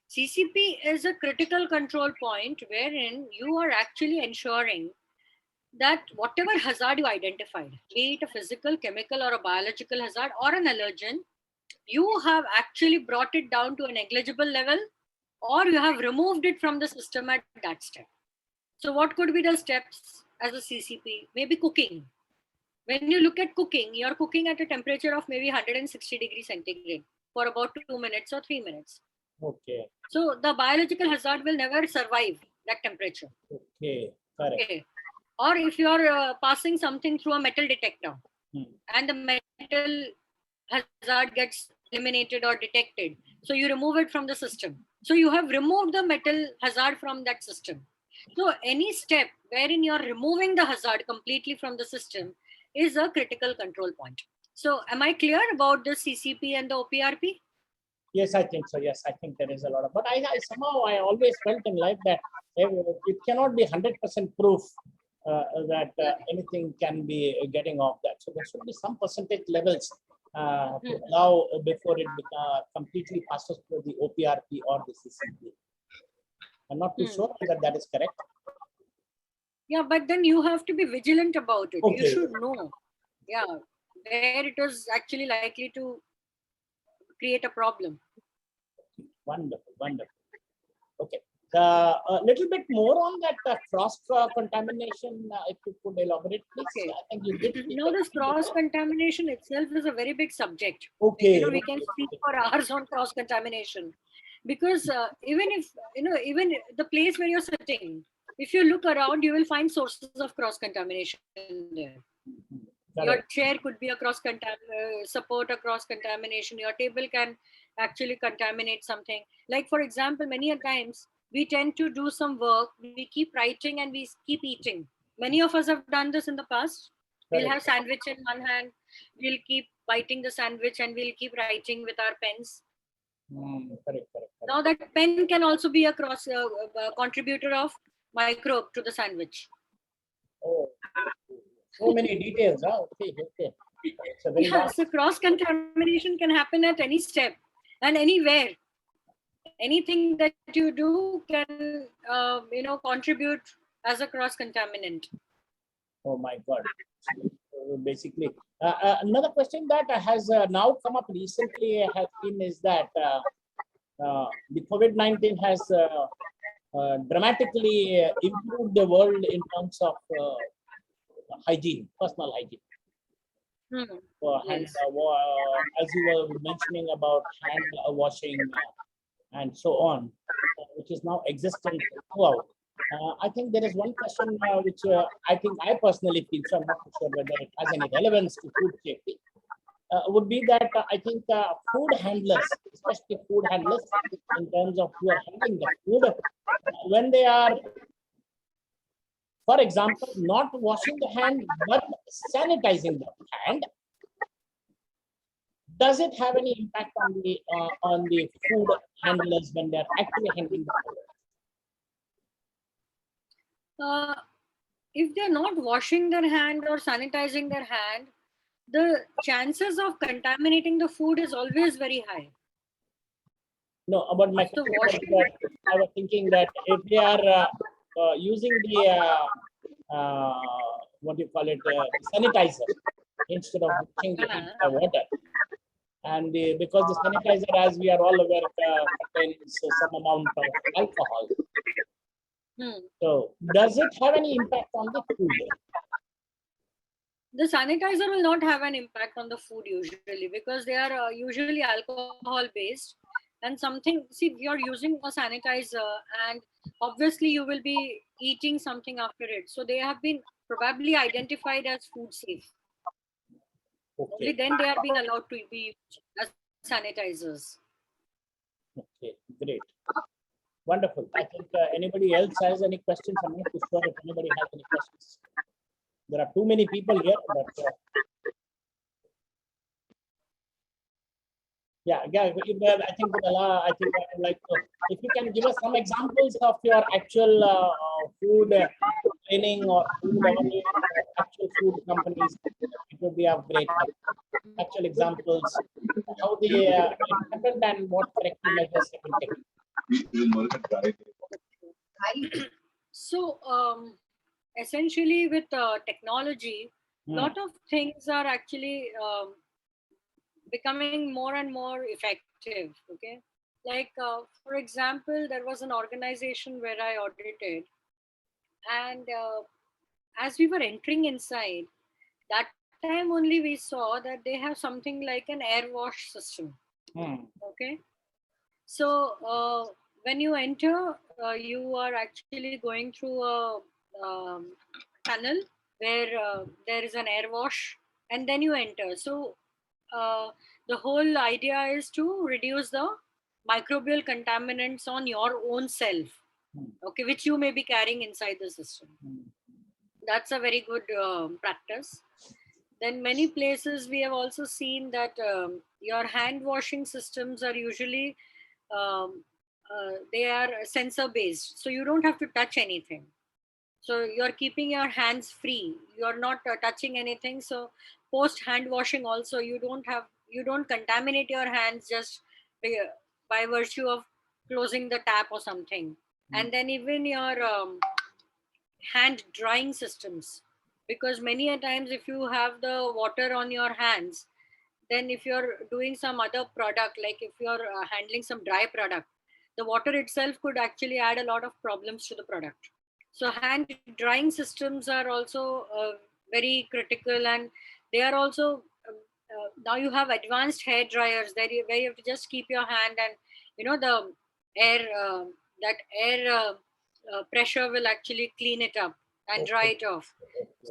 CCP is a critical control point wherein you are actually ensuring that whatever hazard you identified, be it a physical, chemical, or a biological hazard or an allergen, you have actually brought it down to a negligible level, or you have removed it from the system at that step. So what could be the steps as a CCP? Maybe cooking. When you look at cooking, you're cooking at a temperature of maybe 160 degrees centigrade for about 2 minutes or 3 minutes. Okay. So the biological hazard will never survive that temperature. Okay, correct. Okay. Or if you're passing something through a metal detector and the metal hazard gets eliminated or detected, so you remove it from the system. So you have removed the metal hazard from that system. So any step wherein you're removing the hazard completely from the system is a critical control point. So am I clear about the CCP and the OPRP? Yes, I think so. Yes, I think there is a lot of, but I somehow I always felt in life that it cannot be 100% proof that anything can be getting off that. So there should be some percentage levels to allow before it completely passes through the OPRP or the CCP. I'm not too sure whether that is correct. Yeah, but then you have to be vigilant about it. Okay. You should know, yeah, where it is actually likely to create a problem. Wonderful, wonderful. Okay. A little bit more on that cross contamination, if you could elaborate, please. Okay. I think you did. Now, this cross contamination itself is a very big subject. Okay. You know, we can speak for hours on cross contamination because even the place where you're sitting, if you look around, you will find sources of cross contamination there. Your chair could be a support a cross contamination. Your table can actually contaminate something. Like, for example, many a times we tend to do some work, we keep writing and we keep eating. Many of us have done this in the past. We'll have sandwich in one hand, we'll keep biting the sandwich and we'll keep writing with our pens. Correct. Now that pen can also be a cross contributor of microbe to the sandwich. Oh. So many details. Huh? Okay, okay. It's a very Yeah, vast. so cross-contamination can happen at any step and anywhere. Anything that you do can, contribute as a cross-contaminant. Oh my God. So basically, another question that has now come up recently has been is that the COVID-19 has dramatically improved the world in terms of hygiene, personal hygiene. Hand, Yes. as you were mentioning about hand washing and so on, which is now existent throughout. I think there is one question which I think I personally feel, so I'm not sure whether it has any relevance to food safety, would be that I think food handlers, especially food handlers, in terms of who are handling the food, when they are, for example, not washing the hand but sanitizing the hand, does it have any impact on the food handlers when they're actually handling the food? If they're not washing their hand or sanitizing their hand, the chances of contaminating the food is always very high. No, about my So question was washing, that I was thinking that if they are using the what do you call it, sanitizer instead of washing the hand by water, and because the sanitizer, as we are all aware, contains some amount of alcohol. So, does it have any impact on the food? the sanitizer will not have an impact on the food usually because they are usually alcohol based. And something, see, you're using a sanitizer and obviously you will be eating something after it. So they have been probably identified as food safe. Only Okay, then they are being allowed to be used as sanitizers. okay, great. Wonderful. I think anybody else has any questions? I'm not too sure if anybody has any questions. There are too many people here, but yeah, I think I would like to, if you can give us some examples of your actual food training or food actual food companies, it would be of great help. Actual examples, how it happened and what corrective measures have been taken. So essentially with technology, a lot of things are actually becoming more and more effective. Okay, like for example, there was an organization where I audited, and as we were entering inside, that time only we saw that they have something like an air wash system. Okay, so when you enter, you are actually going through a tunnel where there is an air wash, and then you enter. So the whole idea is to reduce the microbial contaminants on your own self, okay, which you may be carrying inside the system. That's a very good practice. Then many places we have also seen that your hand washing systems are usually they are sensor based, so you don't have to touch anything. So you're keeping your hands free, you're not touching anything. So post hand washing also, you don't contaminate your hands just by virtue of closing the tap or something. And then even your hand drying systems, because many a times if you have the water on your hands, then if you're doing some other product, like if you're handling some dry product, the water itself could actually add a lot of problems to the product. So hand drying systems are also very critical, and they are also now you have advanced hair dryers where you have to just keep your hand, and the air that air pressure will actually clean it up and dry it off.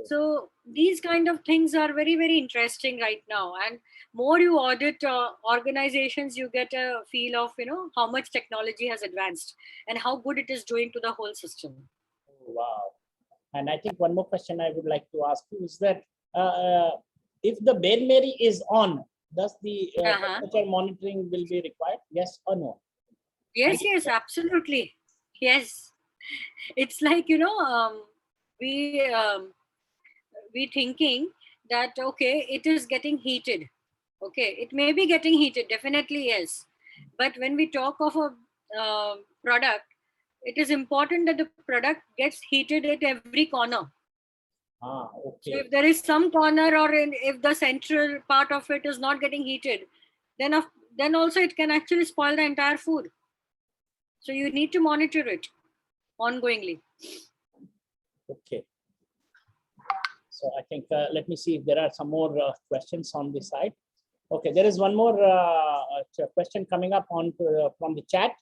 So these kind of things are very, very interesting right now, and more you audit organizations, you get a feel of how much technology has advanced and how good it is doing to the whole system. Wow. And I think one more question I would like to ask you is that if the Bain Mary is on, does the temperature monitoring will be required? Yes or no? Yes, absolutely. Yes. It's like, we we thinking that, okay, it is getting heated. Okay, it may be getting heated, definitely, yes. But when we talk of a product, it is important that the product gets heated at every corner. So Okay. if there is some corner, or if the central part of it is not getting heated, then also it can actually spoil the entire food. So you need to monitor it ongoingly. Okay. So I think, let me see if there are some more questions on this side. Okay, there is one more question coming up on from the chat.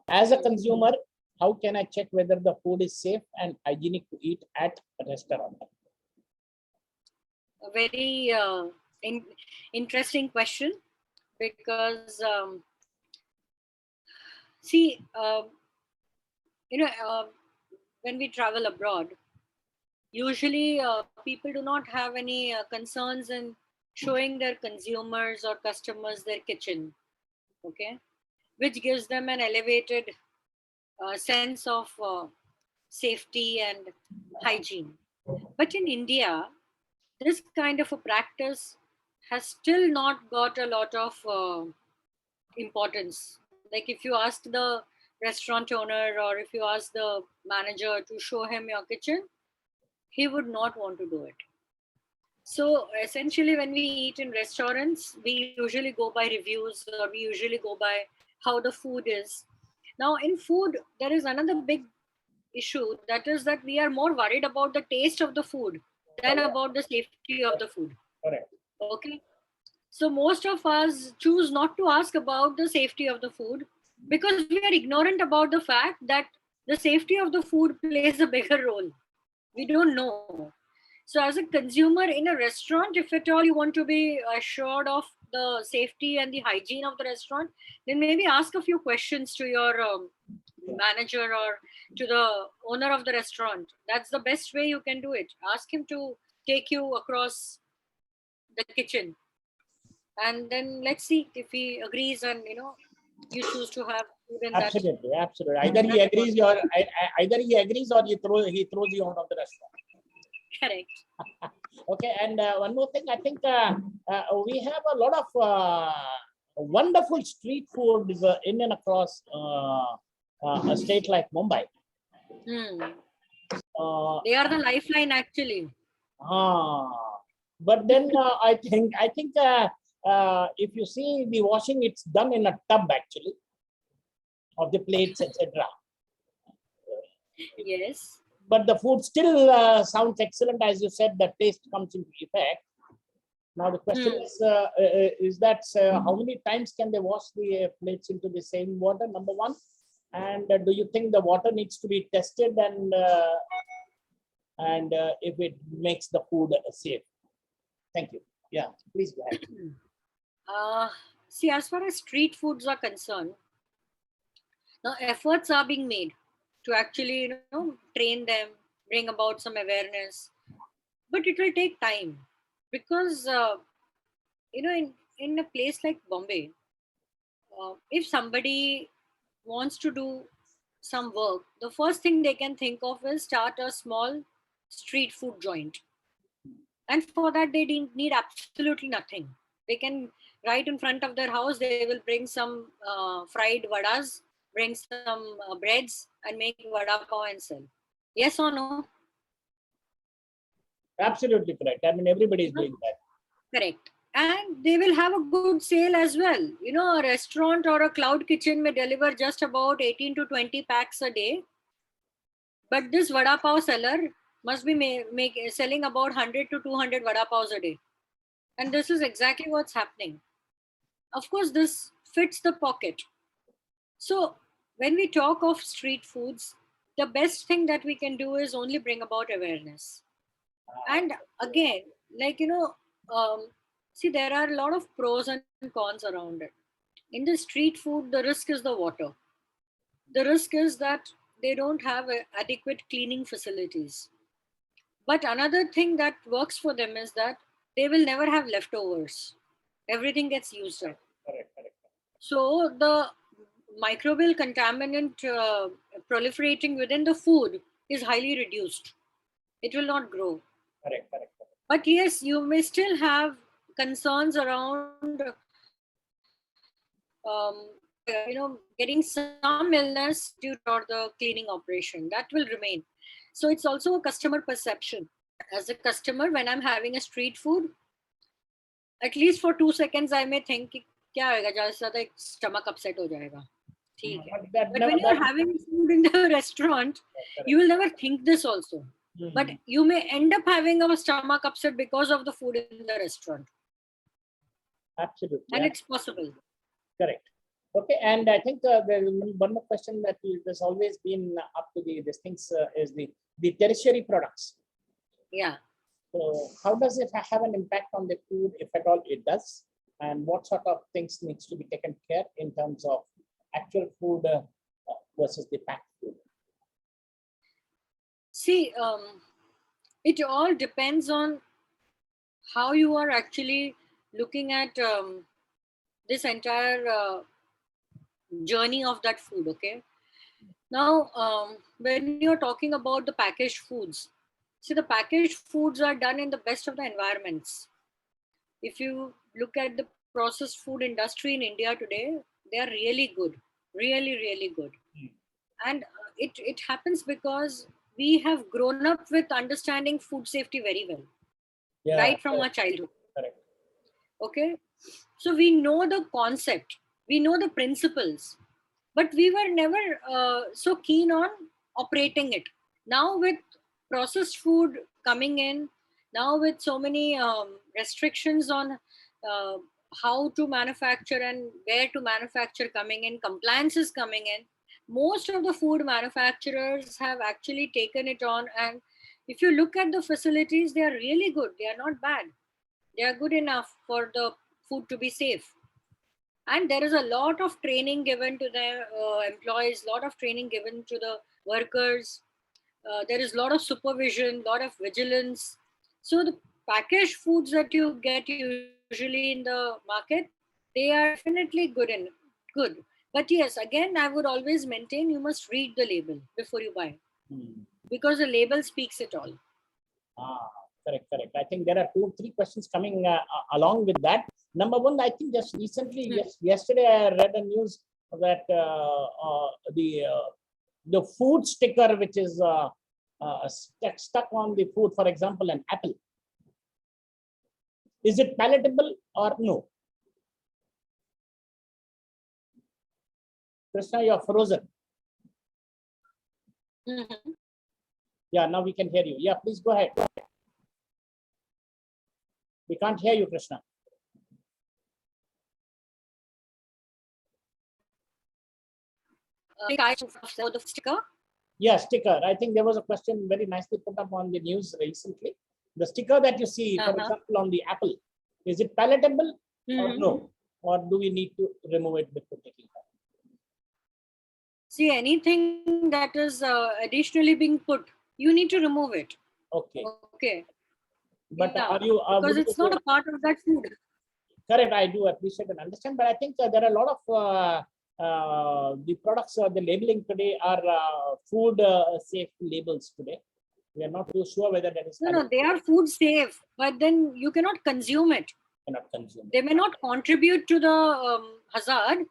As a consumer, how can I check whether the food is safe and hygienic to eat at a restaurant? A very interesting question, because see, when we travel abroad, usually people do not have any concerns in showing their consumers or customers their kitchen, okay, which gives them an elevated sense of safety and hygiene. But in India, this kind of a practice has still not got a lot of importance. Like if you ask the restaurant owner, or if you ask the manager to show him your kitchen, he would not want to do it. So essentially, when we eat in restaurants, we usually go by reviews, or we usually go by how the food is. Now in food, there is another big issue, that is that we are more worried about the taste of the food than about the safety of the food. Correct. Okay. So most of us choose not to ask about the safety of the food, because we are ignorant about the fact that the safety of the food plays a bigger role. We don't know. So as a consumer in a restaurant, if at all you want to be assured of the safety and the hygiene of the restaurant, then maybe ask a few questions to your manager or to the owner of the restaurant. That's the best way you can do it. Ask him to take you across the kitchen, and then let's see if he agrees, and you choose to have food in that. Absolutely, absolutely. Either he agrees, or either he agrees, or he throws you out of the restaurant. Correct. Okay, and one more thing, I think we have a lot of wonderful street food in and across a state like Mumbai. They are the lifeline, actually. But then I think if you see the washing, it's done in a tub actually, of the plates, etc. Yes. But the food still sounds excellent, as you said. The taste comes into effect. Now the question is that how many times can they wash the plates into the same water? Number one, and do you think the water needs to be tested, and if it makes the food safe? Thank you. Yeah, please go ahead. See, as far as street foods are concerned, now efforts are being made to actually train them, bring about some awareness, but it will take time, because in a place like Bombay, if somebody wants to do some work, the first thing they can think of is start a small street food joint. And for that, they need absolutely nothing. They can, right in front of their house, they will bring some fried vadas, bring some breads, and make vada pav and sell. Yes or no? Absolutely correct. I mean, everybody is doing that. Correct. And they will have a good sale as well. A restaurant or a cloud kitchen may deliver just about 18 to 20 packs a day. But this vada pav seller must be selling about 100 to 200 vada pavs a day. And this is exactly what's happening. Of course, this fits the pocket. So when we talk of street foods, the best thing that we can do is only bring about awareness. And again, see, there are a lot of pros and cons around it. In the street food, the risk is the water. The risk is that they don't have adequate cleaning facilities. But another thing that works for them is that they will never have leftovers. Everything gets used up. So the microbial contaminant proliferating within the food is highly reduced. It will not grow. Correct, correct, correct. But yes, you may still have concerns around, getting some illness due to the cleaning operation. That will remain. So it's also a customer perception. As a customer, when I'm having a street food, at least for 2 seconds, I may think, क्या होएगा, ज़्यादा से ज़्यादा एक stomach upset हो जाएगा. ठीक है. But when you're having food in the restaurant, you will never think this also. But you may end up having a stomach upset because of the food in the restaurant. Absolutely. And it's possible. Correct. Okay, and I think there's one more question that has always been up to these things is the tertiary products. Yeah. So how does it have an impact on the food, if at all it does? And what sort of things needs to be taken care in terms of actual food versus the packed food? See, it all depends on how you are actually looking at this entire journey of that food, okay? Now, when you're talking about the packaged foods, see, the packaged foods are done in the best of the environments. If you look at the processed food industry in India today, they are really good, really, really good. And it happens because we have grown up with understanding food safety very well, right from our childhood. Correct. Okay, so we know the concept, we know the principles, but we were never so keen on operating it. Now with processed food coming in, now with so many restrictions on how to manufacture and where to manufacture coming in, compliance is coming in, most of the food manufacturers have actually taken it on. And if you look at the facilities, they are really good. They are not bad. They are good enough for the food to be safe. And there is a lot of training given to their employees, lot of training given to the workers. There is a lot of supervision, lot of vigilance. So the packaged foods that you get usually in the market, they are definitely good. But yes, again, I would always maintain you must read the label before you buy, because the label speaks it all. Correct. I think there are 2-3 questions coming along with that. Number one, I think just recently, yesterday, I read a news that the food sticker, which is stuck on the food, for example, an apple, is it palatable or no? Krishna, you're frozen. Yeah, now we can hear you. Yeah, please go ahead. We can't hear you, Krishna. The sticker? Yeah, sticker. I think there was a question very nicely put up on the news recently. The sticker that you see, for example, on the apple, is it palatable or no? Or do we need to remove it before taking it? See, anything that is additionally being put, you need to remove it. Okay. But are you because it's not a part of that food. Correct. I do appreciate and understand, but I think there are a lot of the products, the labeling today are food safe labels today. We are not too sure whether that is. No, they are food safe, but then you cannot consume it. They may not contribute to the hazard,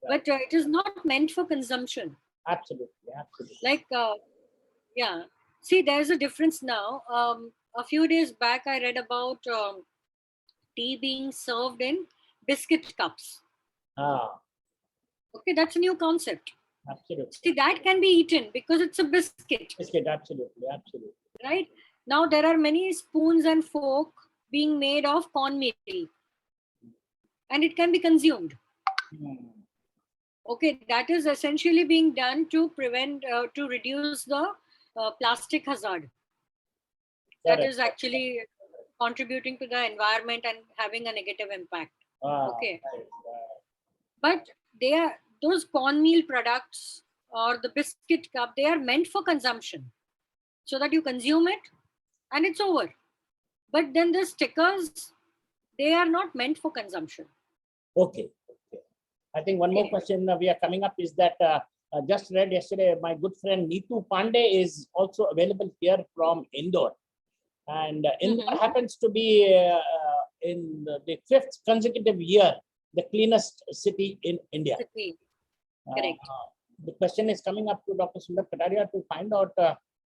but it is not meant for consumption. Absolutely. Like, yeah. See, there's a difference now. A few days back, I read about tea being served in biscuit cups. Okay, that's a new concept. Absolutely. See, that can be eaten because it's a biscuit. Absolutely. Right? Now, there are many spoons and fork being made of cornmeal, and it can be consumed. Okay, that is essentially being done to prevent, to reduce the plastic hazard. That is actually contributing to the environment and having a negative impact. Okay. But those cornmeal products or the biscuit cup, they are meant for consumption so that you consume it and it's over. But then the stickers, they are not meant for consumption. Okay. I think one more question we are coming up is that just read yesterday, my good friend Neetu Pandey is also available here from Indore. And Indore happens to be in the 5th consecutive year the cleanest city in India. Correct. The question is coming up to Dr. Sundar Kataria to find out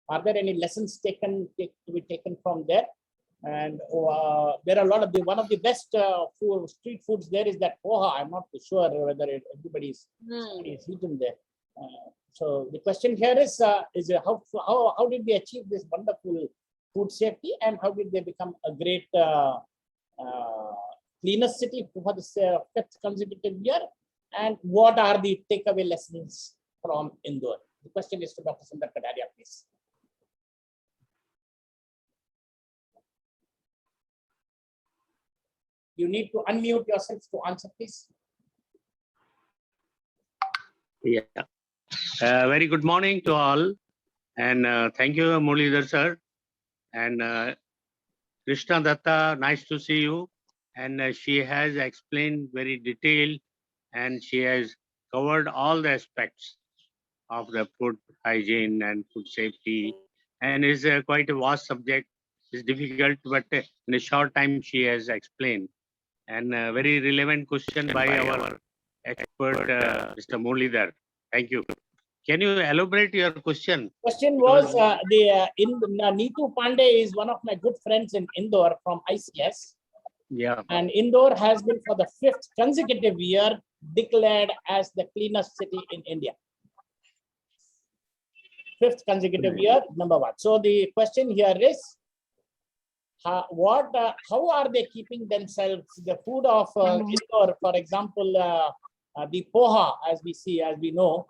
are there any lessons to be taken from there? And there are a lot of one of the best street foods there is that poha. I'm not too sure whether everybody's eaten there. So the question here is how did they achieve this wonderful food safety, and how did they become a great cleanest city for the 5th consecutive year? And what are the takeaway lessons from Indore? The question is to Dr. Sundar Kataria, please. You need to unmute yourself to answer, please. Yeah. Very good morning to all. And thank you, Muralidhar sir. And Krishna Datta, nice to see you. And she has explained very detailed, and she has covered all the aspects of the food hygiene and food safety. And it's quite a vast subject. It's difficult, but in a short time she has explained. And a very relevant question by our expert, Mr. Muralidhar. Thank you. Can you elaborate your question? Question was Neetu Pandey is one of my good friends in Indore from ICS. Yeah. And Indore has been for the 5th consecutive year declared as the cleanest city in India. 5th consecutive year, number 1. So the question here is, how are they keeping themselves? The food of Indore, for example, the poha, as we know,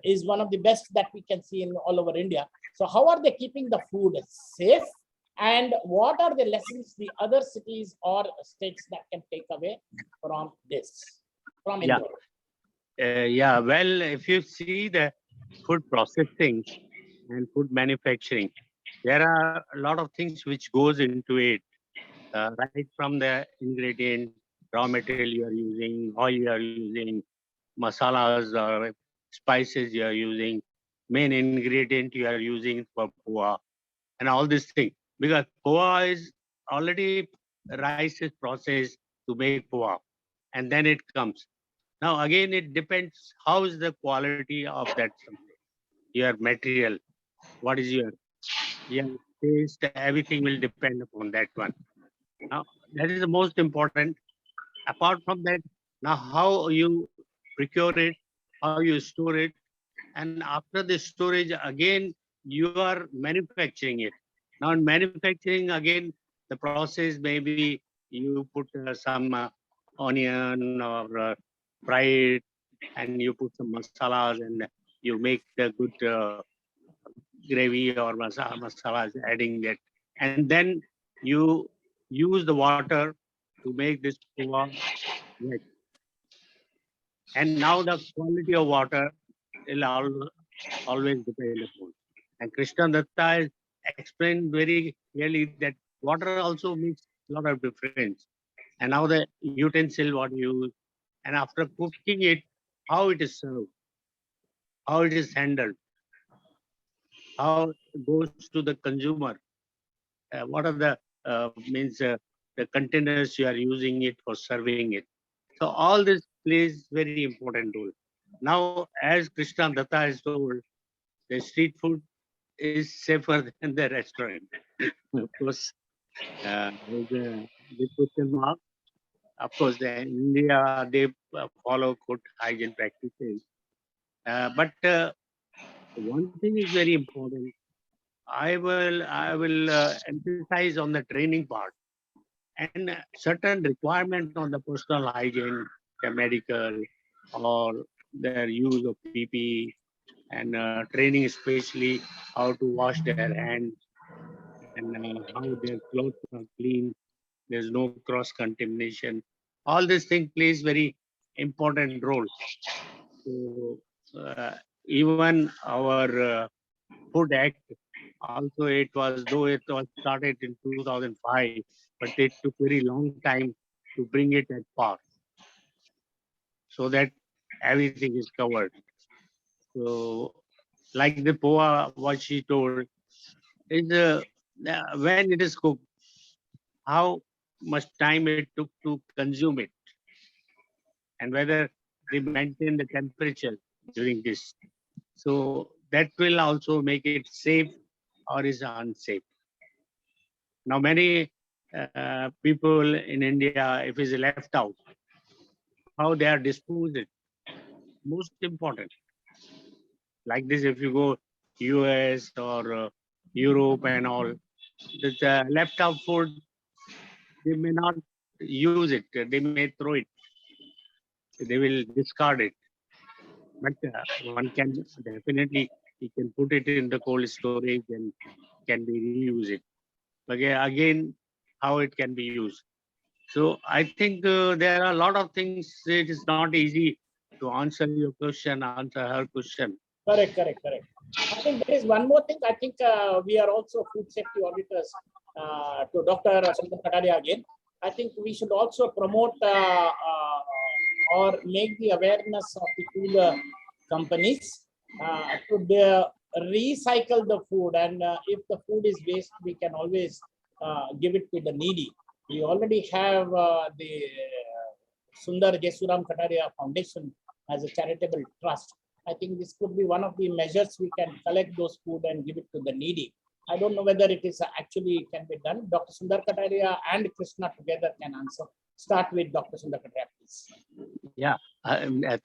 is one of the best that we can see in all over India. So how are they keeping the food safe? And what are the lessons the other cities or states that can take away from this, from Indore? Well, if you see the food processing and food manufacturing, there are a lot of things which goes into it, right from the ingredient, raw material you are using, oil you are using, masalas or spices you are using, main ingredient you are using for poha, and all these things. Because poha is already rice is processed to make poha, and then it comes. Now again, it depends how is the quality of that your material, what is your taste, everything will depend upon that one. Now that is the most important. Apart from that, now how you procure it, how you store it, and after the storage again you are manufacturing it. Now in manufacturing again, the process maybe you put some onion or fry it, and you put some masalas, and you make the good gravy or masalas, adding that, and then you use the water to make this poha wet. And now the quality of water will always depend upon. And Krishna Datta has explained very clearly that water also makes a lot of difference. And now the utensil what you use, and after cooking it, how it is served, how it is handled, how it goes to the consumer, what are the the containers you are using it for serving it. So all this plays very important role. Now, as Krishna Datta has told, the street food is safer than the restaurant. Of course, there's a big question mark. Of course, in India, they follow good hygiene practices. But one thing is very important. I will emphasize on the training part and certain requirement on the personal hygiene, the medical, or their use of PP, and training especially how to wash their hands, and how their clothes are clean. There's no cross contamination. All this thing plays very important role. So even our Food Act also, though it was started in 2005, but it took very long time to bring it at par, so that everything is covered. So like the POA, what she told is when it is cooked, how much time it took to consume it, and whether they maintain the temperature during this. So that will also make it safe or is unsafe. Now, many people in India, if it's left out, how they are disposed it, most important. Like this, if you go US or Europe and all, the left out food, they may not use it, they may throw it, they will discard it. But one can definitely, you can put it in the cold storage and can be reuse it. Again, how it can be used. So I think there are a lot of things. It is not easy to answer your question, answer her question. Correct. I think there is one more thing. I think we are also food safety auditors to Dr. Sundar Kataria again. I think we should also promote or make the awareness of the food companies to recycle the food. And if the food is waste, we can always give it to the needy. We already have the Sundar Jesuram Kataria Foundation as a charitable trust. I think this could be one of the measures we can collect those food and give it to the needy. I don't know whether it is actually can be done. Dr. Sundar Kataria and Krishna together can answer. Start with Dr. Sundar Kataria, please. Yeah,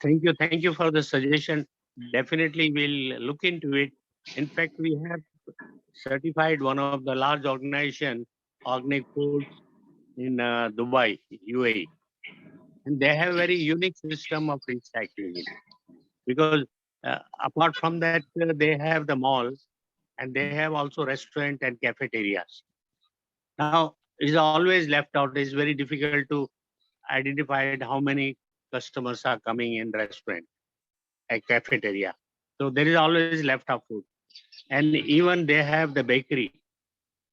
thank you for the suggestion. Definitely we'll look into it. In fact, we have certified one of the large organization, Organic Foods in Dubai, UAE. And they have very unique system of recycling it. Because apart from that, they have the malls and they have also restaurant and cafeterias. Now, it's always left out. It's very difficult to identify how many customers are coming in restaurant, a cafeteria. So there is always left out food. And even they have the bakery,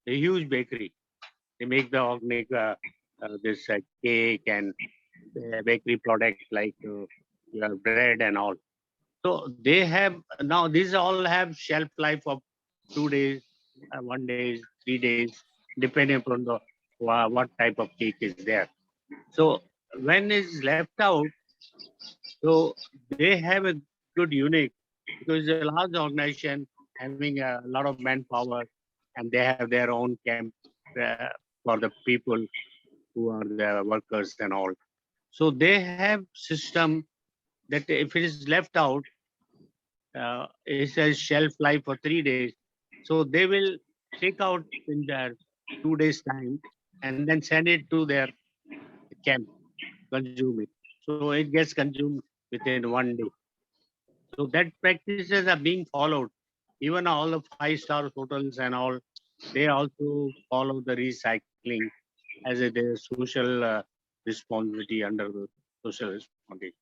the huge bakery. They make the organic this cake and bakery product like your bread and all. So they have now these all have shelf life of 2 days, 1 day, 3 days, depending upon the what type of cake is there. So when it's left out, so they have a good unit because a large organization having a lot of manpower and they have their own camp for the people who are the workers and all. So they have system that if it is left out, it says shelf life for 3 days. So they will take out in their 2 days time and then send it to their camp, consume it. So it gets consumed within 1 day. So that practices are being followed. Even all the 5-star hotels and all, they also follow the recycling as their social responsibility under the social responsibility.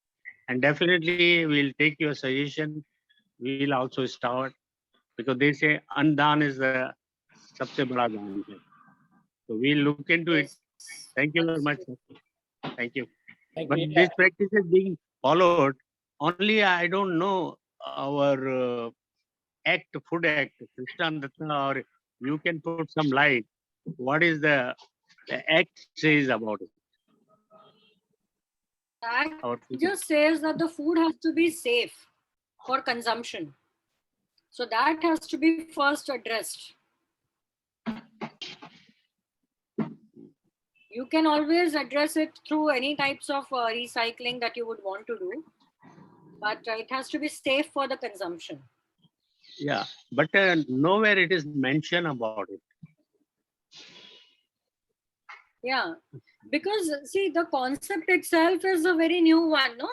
And definitely we'll take your suggestion. We'll also start because they say Andan is the sabse bada daan hai. So we'll look into it. Thank you very much. Thank you. But this practice is being followed. Only I don't know our act, food act, Krishna Datta, or you can put some light. What is the act says about it? Act just says that the food has to be safe for consumption. So that has to be first addressed. You can always address it through any types of recycling that you would want to do, but it has to be safe for the consumption. Yeah, but nowhere it is mentioned about it. Yeah, because see, the concept itself is a very new one, no?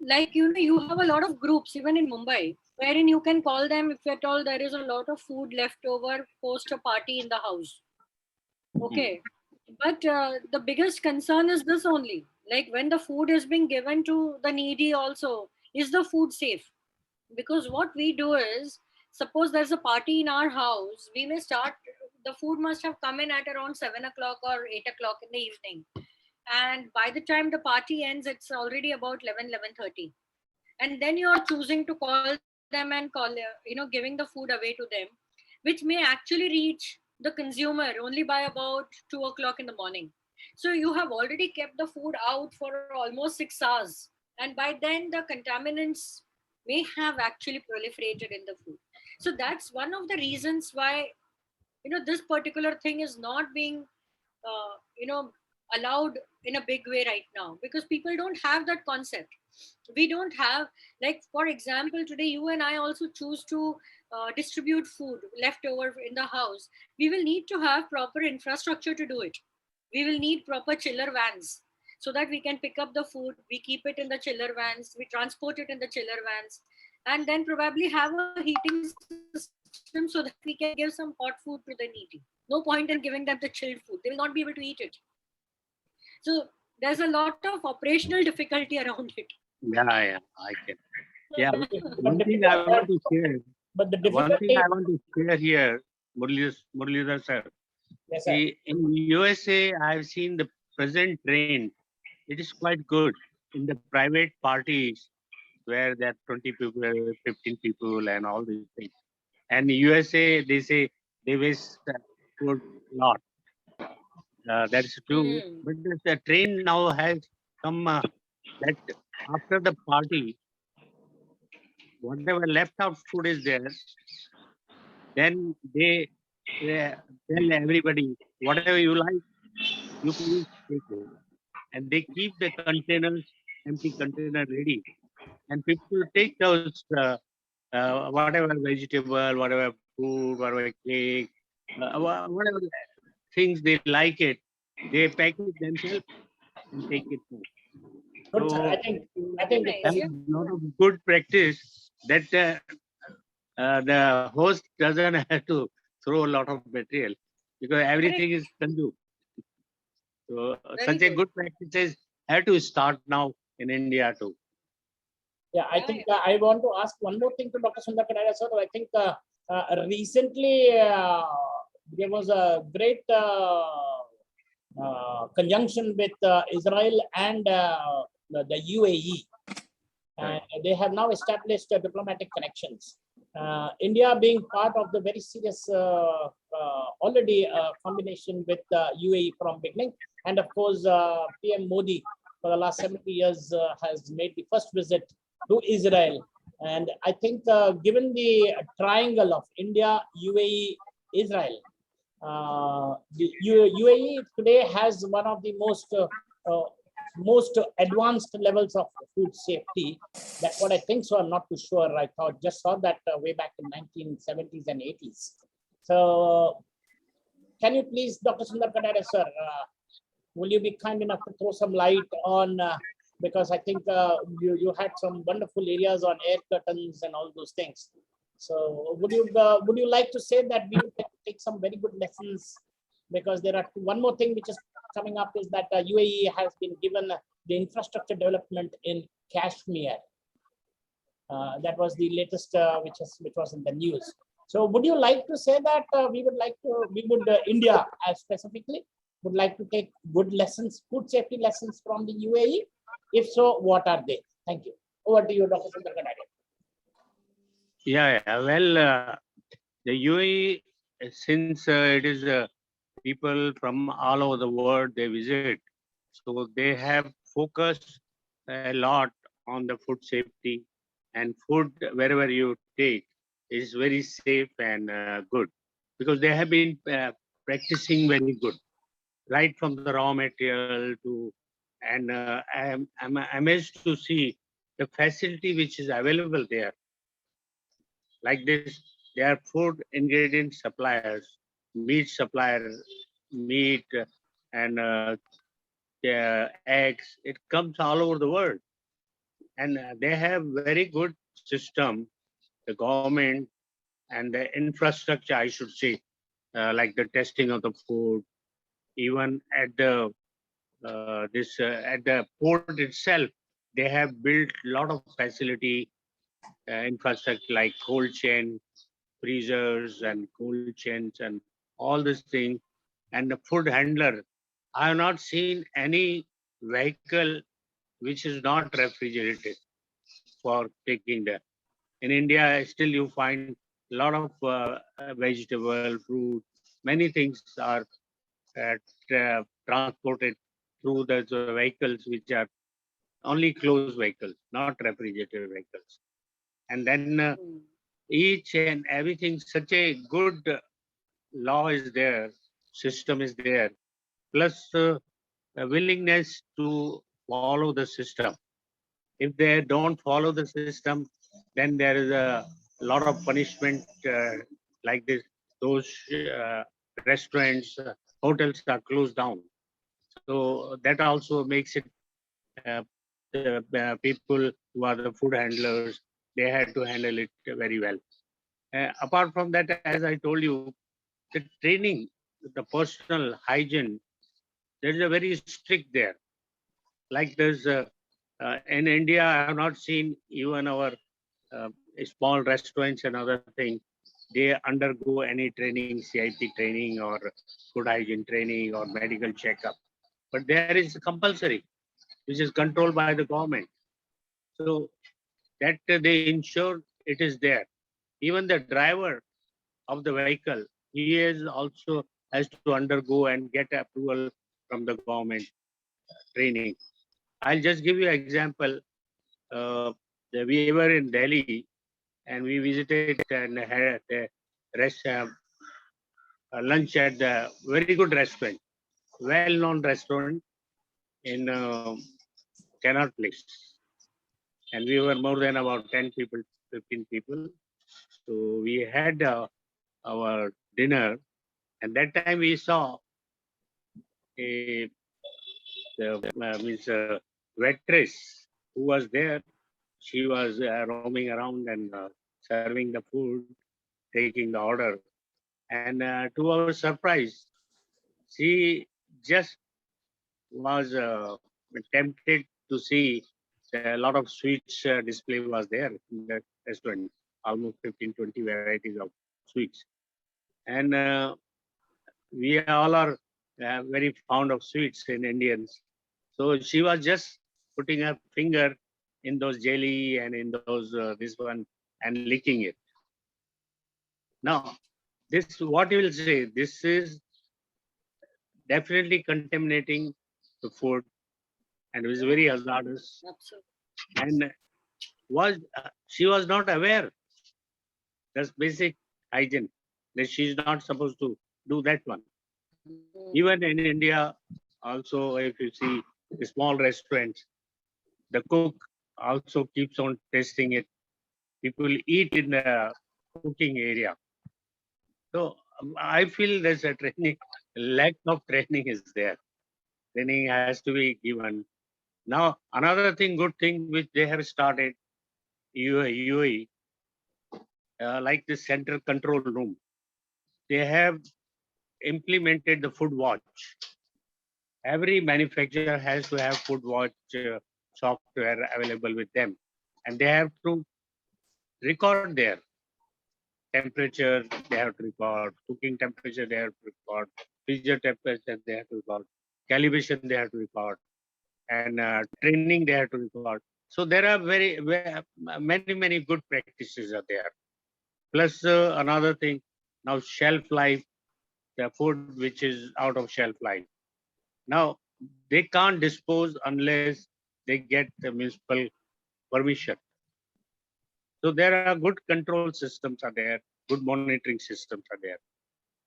Like, you know, you have a lot of groups, even in Mumbai, wherein you can call them if at all there is a lot of food left over post a party in the house. Okay. But the biggest concern is this only. Like when the food is being given to the needy also, is the food safe? Because what we do is, suppose there's a party in our house, we may start, the food must have come in at around 7 o'clock or 8 o'clock in the evening. And by the time the party ends, it's already about 11:30. And then you're choosing to call them and call, you know, giving the food away to them. which may actually reach the consumer only by about 2 o'clock in the morning. So you have already kept the food out for almost 6 hours. And by then the contaminants may have actually proliferated in the food. So that's one of the reasons why, this particular thing is not being, allowed in a big way right now, because people don't have that concept. We don't have, like, for example, today you and I also choose to distribute food left over in the house. We will need to have proper infrastructure to do it. We will need proper chiller vans so that we can pick up the food, we keep it in the chiller vans, we transport it in the chiller vans, and then probably have a heating system so that we can give some hot food to the needy. No point in giving them the chilled food, they will not be able to eat it. So there's a lot of operational difficulty around it. Yeah, I can. Yeah, But one thing I want to share. But the One thing difficulty, I want to share here, Muralidhar sir. yes, sir. See, in USA, I've seen the present trend. It is quite good in the private parties where there are 20 people, 15 people, and all these things. And USA, they say they waste food a lot. That's true. Hmm. But the trend now has come that after the party, whatever left out food is there, then they tell everybody, whatever you like, you please take it. And they keep the containers, empty container ready. And people take those, whatever vegetable, whatever food, whatever cake, whatever things they like it, they pack it themselves and take it home. Good, sir. I So think that's Nice. a lot of good practice that the host doesn't have to throw a lot of material because everything is consumed. So Very such a good. good practices have to start now in India too. Yeah, I think I want to ask one more thing to Dr. Sundar Kanada, sir. I think recently there was a great conjunction with Israel and the UAE. And they have now established diplomatic connections. India being part of the very serious already combination with UAE from beginning. And of course, PM Modi for the last 70 years has made the first visit to Israel. And I think given the triangle of India, UAE, Israel, the UAE today has one of the most advanced levels of food safety. That's what I think. So I'm not too sure. I just saw that way back in 1970s and 80s. So can you please, Dr. Sundar Kanada, sir, will you be kind enough to throw some light on, because I think you had some wonderful areas on air curtains and all those things. So would you like to say that we will take some very good lessons, because there are one more thing which is coming up is that UAE has been given the infrastructure development in Kashmir. That was the latest which was in the news. So would you like to say that India as specifically would like to take good lessons, food safety lessons from the UAE? If so, what are they? Thank you. Over to you, Dr. Sundar Kanade. Yeah. Well, the UAE, since it is people from all over the world they visit, so they have focused a lot on the food safety, and food wherever you take is very safe and good, because they have been practicing very good, right from the raw material to, and I'm amazed to see the facility which is available there. Like this, they are food ingredient suppliers, meat suppliers, meat and eggs. It comes all over the world, and they have very good system. The government and the infrastructure, I should say, like the testing of the food, even at the at the port itself, they have built a lot of facility infrastructure like cold chain, freezers and cold chains and all these things. And the food handler, I have not seen any vehicle which is not refrigerated for taking the. In India, still you find lot of vegetable, fruit, many things are transported through the vehicles which are only closed vehicles, not refrigerated vehicles. And then each and everything, such a good law is there, system is there, plus a willingness to follow the system. If they don't follow the system, then there is a lot of punishment like this. Those restaurants, hotels are closed down. So that also makes it the people who are the food handlers, they had to handle it very well. Apart from that, as I told you, the training, the personal hygiene, there is a very strict there. Like there's in India, I have not seen even our uh, small restaurants and other things, they undergo any training, CIP training or food hygiene training or medical checkup. But there is compulsory, which is controlled by the government. So that they ensure it is there. Even the driver of the vehicle, he is also has to undergo and get approval from the government training. I'll just give you an example. We were in Delhi and we visited and had a lunch at the very good restaurant, well-known restaurant in Cannot Place. And we were more than about 10 people, 15 people. So we had our dinner, and that time we saw a waitress who was there. She was roaming around and serving the food, taking the order. And to our surprise, she just was tempted to see a lot of sweets display was there in the restaurant, almost 15, 20 varieties of sweets. And we all are very fond of sweets in Indians. So she was just putting her finger in those jelly and in those this one and licking it. Now, this what you will say? This is definitely contaminating the food, and it is very hazardous. Absolutely. And she was not aware. That's basic hygiene. That she's not supposed to do that one. Even in India, also if you see the small restaurants, the cook also keeps on testing it. People eat in the cooking area. So I feel there's a training, lack of training is there. Training has to be given. Now, another thing, good thing which they have started, UAE, like the central control room, they have implemented the food watch. Every manufacturer has to have food watch software available with them, and they have to record their temperature, they have to record cooking temperature, they have to record freezer temperature, they have to record calibration, they have to record, and training they have to record. So there are many good practices are there. Plus another thing, now shelf life, the food which is out of shelf life. Now they can't dispose unless they get the municipal permission. So there are good control systems are there, good monitoring systems are there.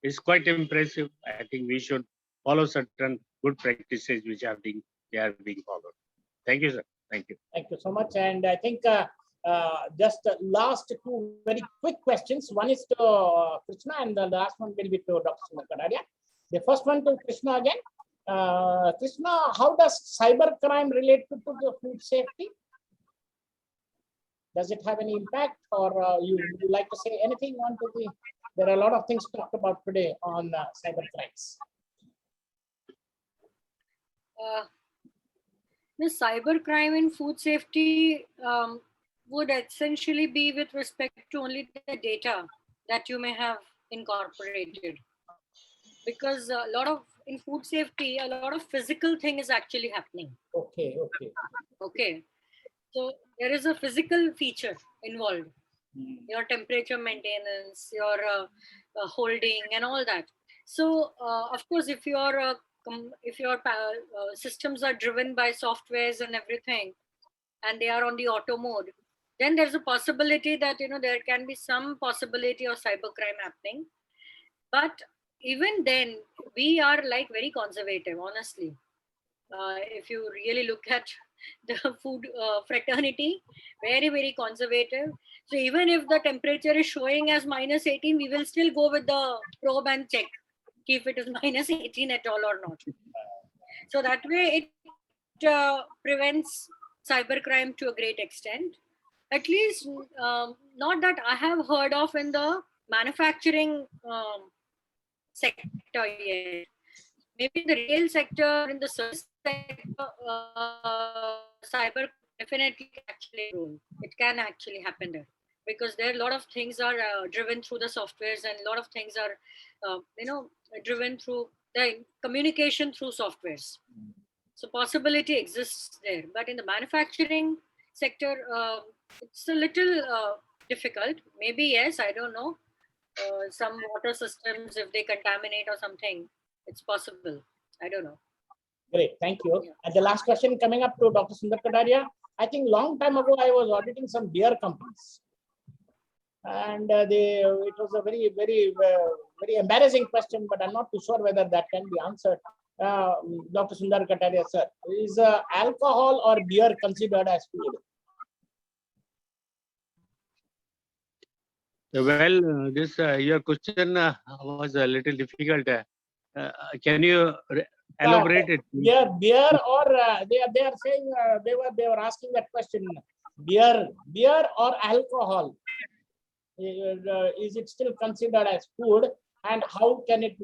It's quite impressive. I think we should follow certain good practices which are being followed. Thank you, sir. Thank you. Thank you so much. And I think just last two very quick questions. One is to Krishna, and the last one will be to Dr. Kadaria. The first one to Krishna again. Krishna, how does cybercrime relate to the food safety? Does it have any impact, or you would like to say anything on to the? There are a lot of things talked about today on cyber crimes. The cybercrime in food safety would essentially be with respect to only the data that you may have incorporated. Because a lot of, in food safety, a lot of physical thing is actually happening. Okay. Okay. So there is a physical feature involved. your temperature maintenance, your holding, and all that. So, of course, if your systems are driven by softwares and everything, and they are on the auto mode, then there's a possibility that there can be some possibility of cybercrime happening. But even then, we are like very conservative, honestly. If you really look at the food fraternity, very, very conservative. So even if the temperature is showing as -18, we will still go with the probe and check if it is -18 at all or not. So that way it prevents cybercrime to a great extent. At least not that I have heard of in the manufacturing sector yet. Maybe in the retail sector, in the service sector, cyber definitely actually role. It can actually happen there, because there are a lot of things are driven through the softwares, and a lot of things are driven through the communication through softwares. So possibility exists there, but in the manufacturing sector, it's a little difficult. Maybe yes, I don't know. Some water systems, if they contaminate or something, it's possible. I don't know. Great, thank you. And the last question coming up to Dr. Sundar Kataria. I think long time ago I was auditing some beer companies, and it was a very, very, very embarrassing question, but I'm not too sure whether that can be answered. Dr. Sundar Kataria, sir, is alcohol or beer considered as food? Well, this your question was a little difficult. Can you elaborate it? Beer or they are saying they were asking that question. Beer or alcohol, is it still considered as food? And how can it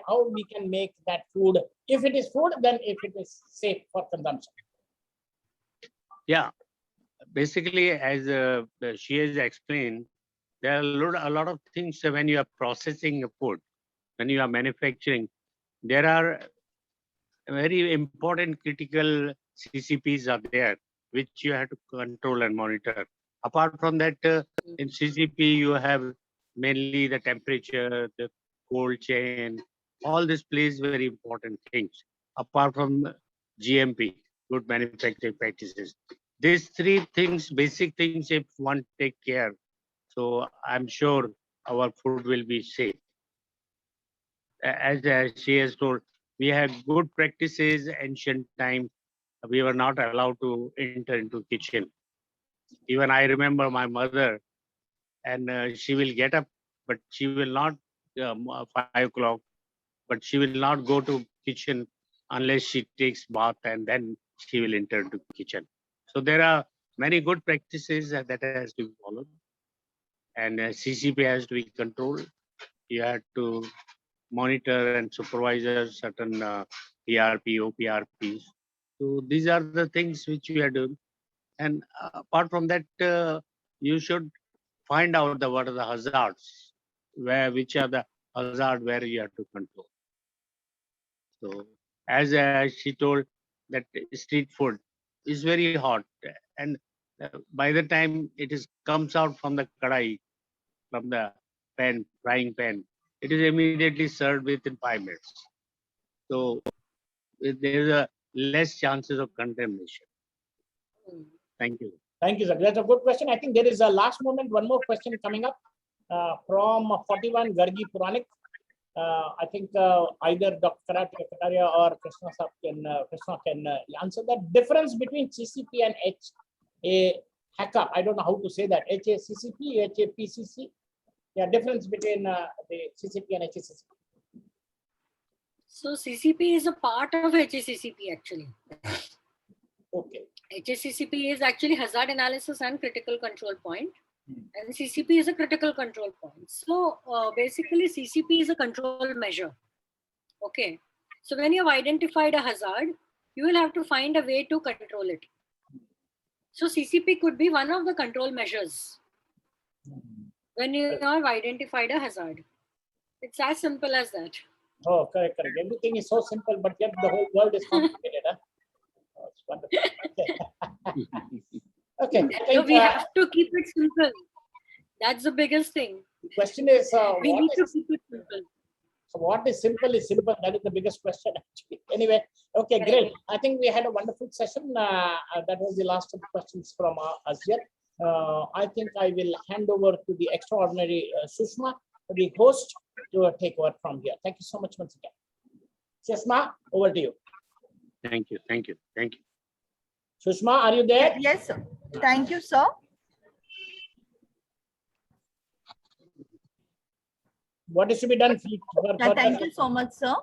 how we can make that food? If it is food, then if it is safe for consumption. Yeah, basically, as she has explained, there are a lot of things when you are processing a food, when you are manufacturing. There are very important critical CCPs are there, which you have to control and monitor. Apart from that, in CCP, you have mainly the temperature, the cold chain, all this plays very important things. Apart from GMP, good manufacturing practices. These three things, basic things, if one take care, so I'm sure our food will be safe. As she has told, we had good practices, ancient time. We were not allowed to enter into kitchen. Even I remember my mother, and she will get up, but she will not 5 o'clock, but she will not go to kitchen unless she takes bath, and then she will enter to kitchen. So there are many good practices that has to be followed, and CCP has to be controlled. You have to monitor and supervise certain PRP, OPRPs. So these are the things which we are doing. And apart from that, you should find out what are the hazards, which are the hazard where you have to control. So as she told, that street food is very hot, and by the time it comes out from the kadai, from the frying pan, it is immediately served within 5 minutes. So there is a less chances of contamination. Thank you. Thank you, sir. That's a good question. I think there is a last moment, one more question coming up from 41 Gargi Puranik. I think either Dr. Kataria or Krishna can answer that. Difference between CCP and HACCP. I don't know how to say that. HACCP, HAPCC. Yeah, difference between the CCP and HACCP. So CCP is a part of HACCP actually. Okay. HACCP is actually hazard analysis and critical control point. And CCP is a critical control point. So basically CCP is a control measure. Okay. So when you have identified a hazard, you will have to find a way to control it. So CCP could be one of the control measures when you have identified a hazard. It's as simple as that. Oh, correct. Everything is so simple, but yet the whole world is complicated. Huh? Oh, it's wonderful. Okay. So we have to keep it simple. That's the biggest thing. The question is, We need to keep it simple. so what is simple is simple. That is the biggest question, actually. Anyway, okay, great. I think we had a wonderful session. That was the last of the questions from us here. I think I will hand over to the extraordinary Sushma, the host, to take over from here. Thank you so much once again. Sushma, over to you. Thank you. Thank you. Thank you. Sushma, are you there? Yes, sir. Thank you, sir. What is to be done? Thank you so much, sir.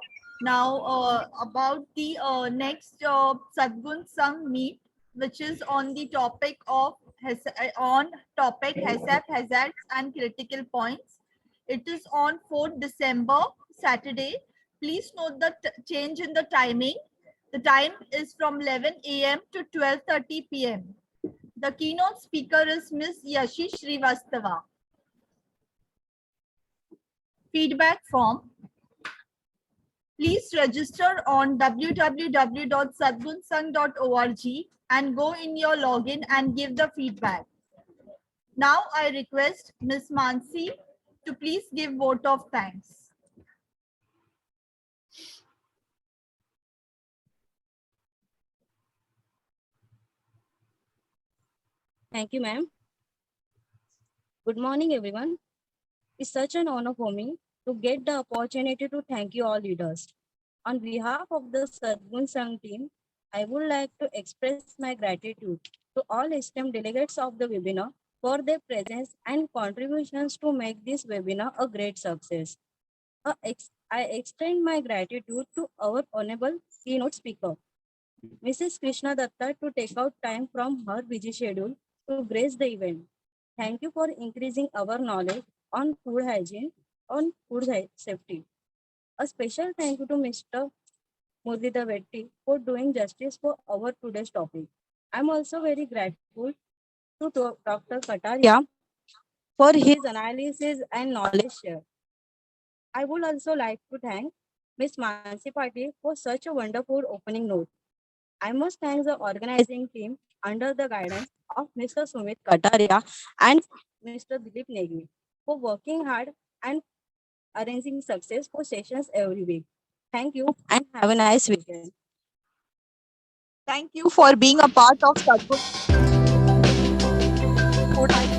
Now, about the next Sadgun Sangh meet, which is on the topic of HACCP, hazards and critical points. It is on 4th December, Saturday. Please note the change in the timing. The time is from 11 a.m. to 12:30 p.m. The keynote speaker is Ms. Yashi Srivastava. Feedback form. Please register on www.sadgunsang.org and go in your login and give the feedback. Now I request Ms. Mansi to please give vote of thanks. Thank you, ma'am. Good morning, everyone. It's such an honor for me to get the opportunity to thank you all leaders. On behalf of the Sadgun Sangh team, I would like to express my gratitude to all esteemed delegates of the webinar for their presence and contributions to make this webinar a great success. I extend my gratitude to our honorable keynote speaker, Mrs. Krishna Datta, to take out time from her busy schedule to grace the event. Thank you for increasing our knowledge on food hygiene, on food safety. A special thank you to Mr. Murlidhar Vetty for doing justice for our today's topic. I'm also very grateful to Dr. Kataria for his analysis and knowledge share. I would also like to thank Ms. Mansi Patil for such a wonderful opening note. I must thank the organizing team under the guidance of Mr. Sumit Kataria and Mr. Dilip Negi for working hard and arranging successful sessions every week. Thank you and have a nice weekend. Thank you for being a part of Sadgun Food Hygiene.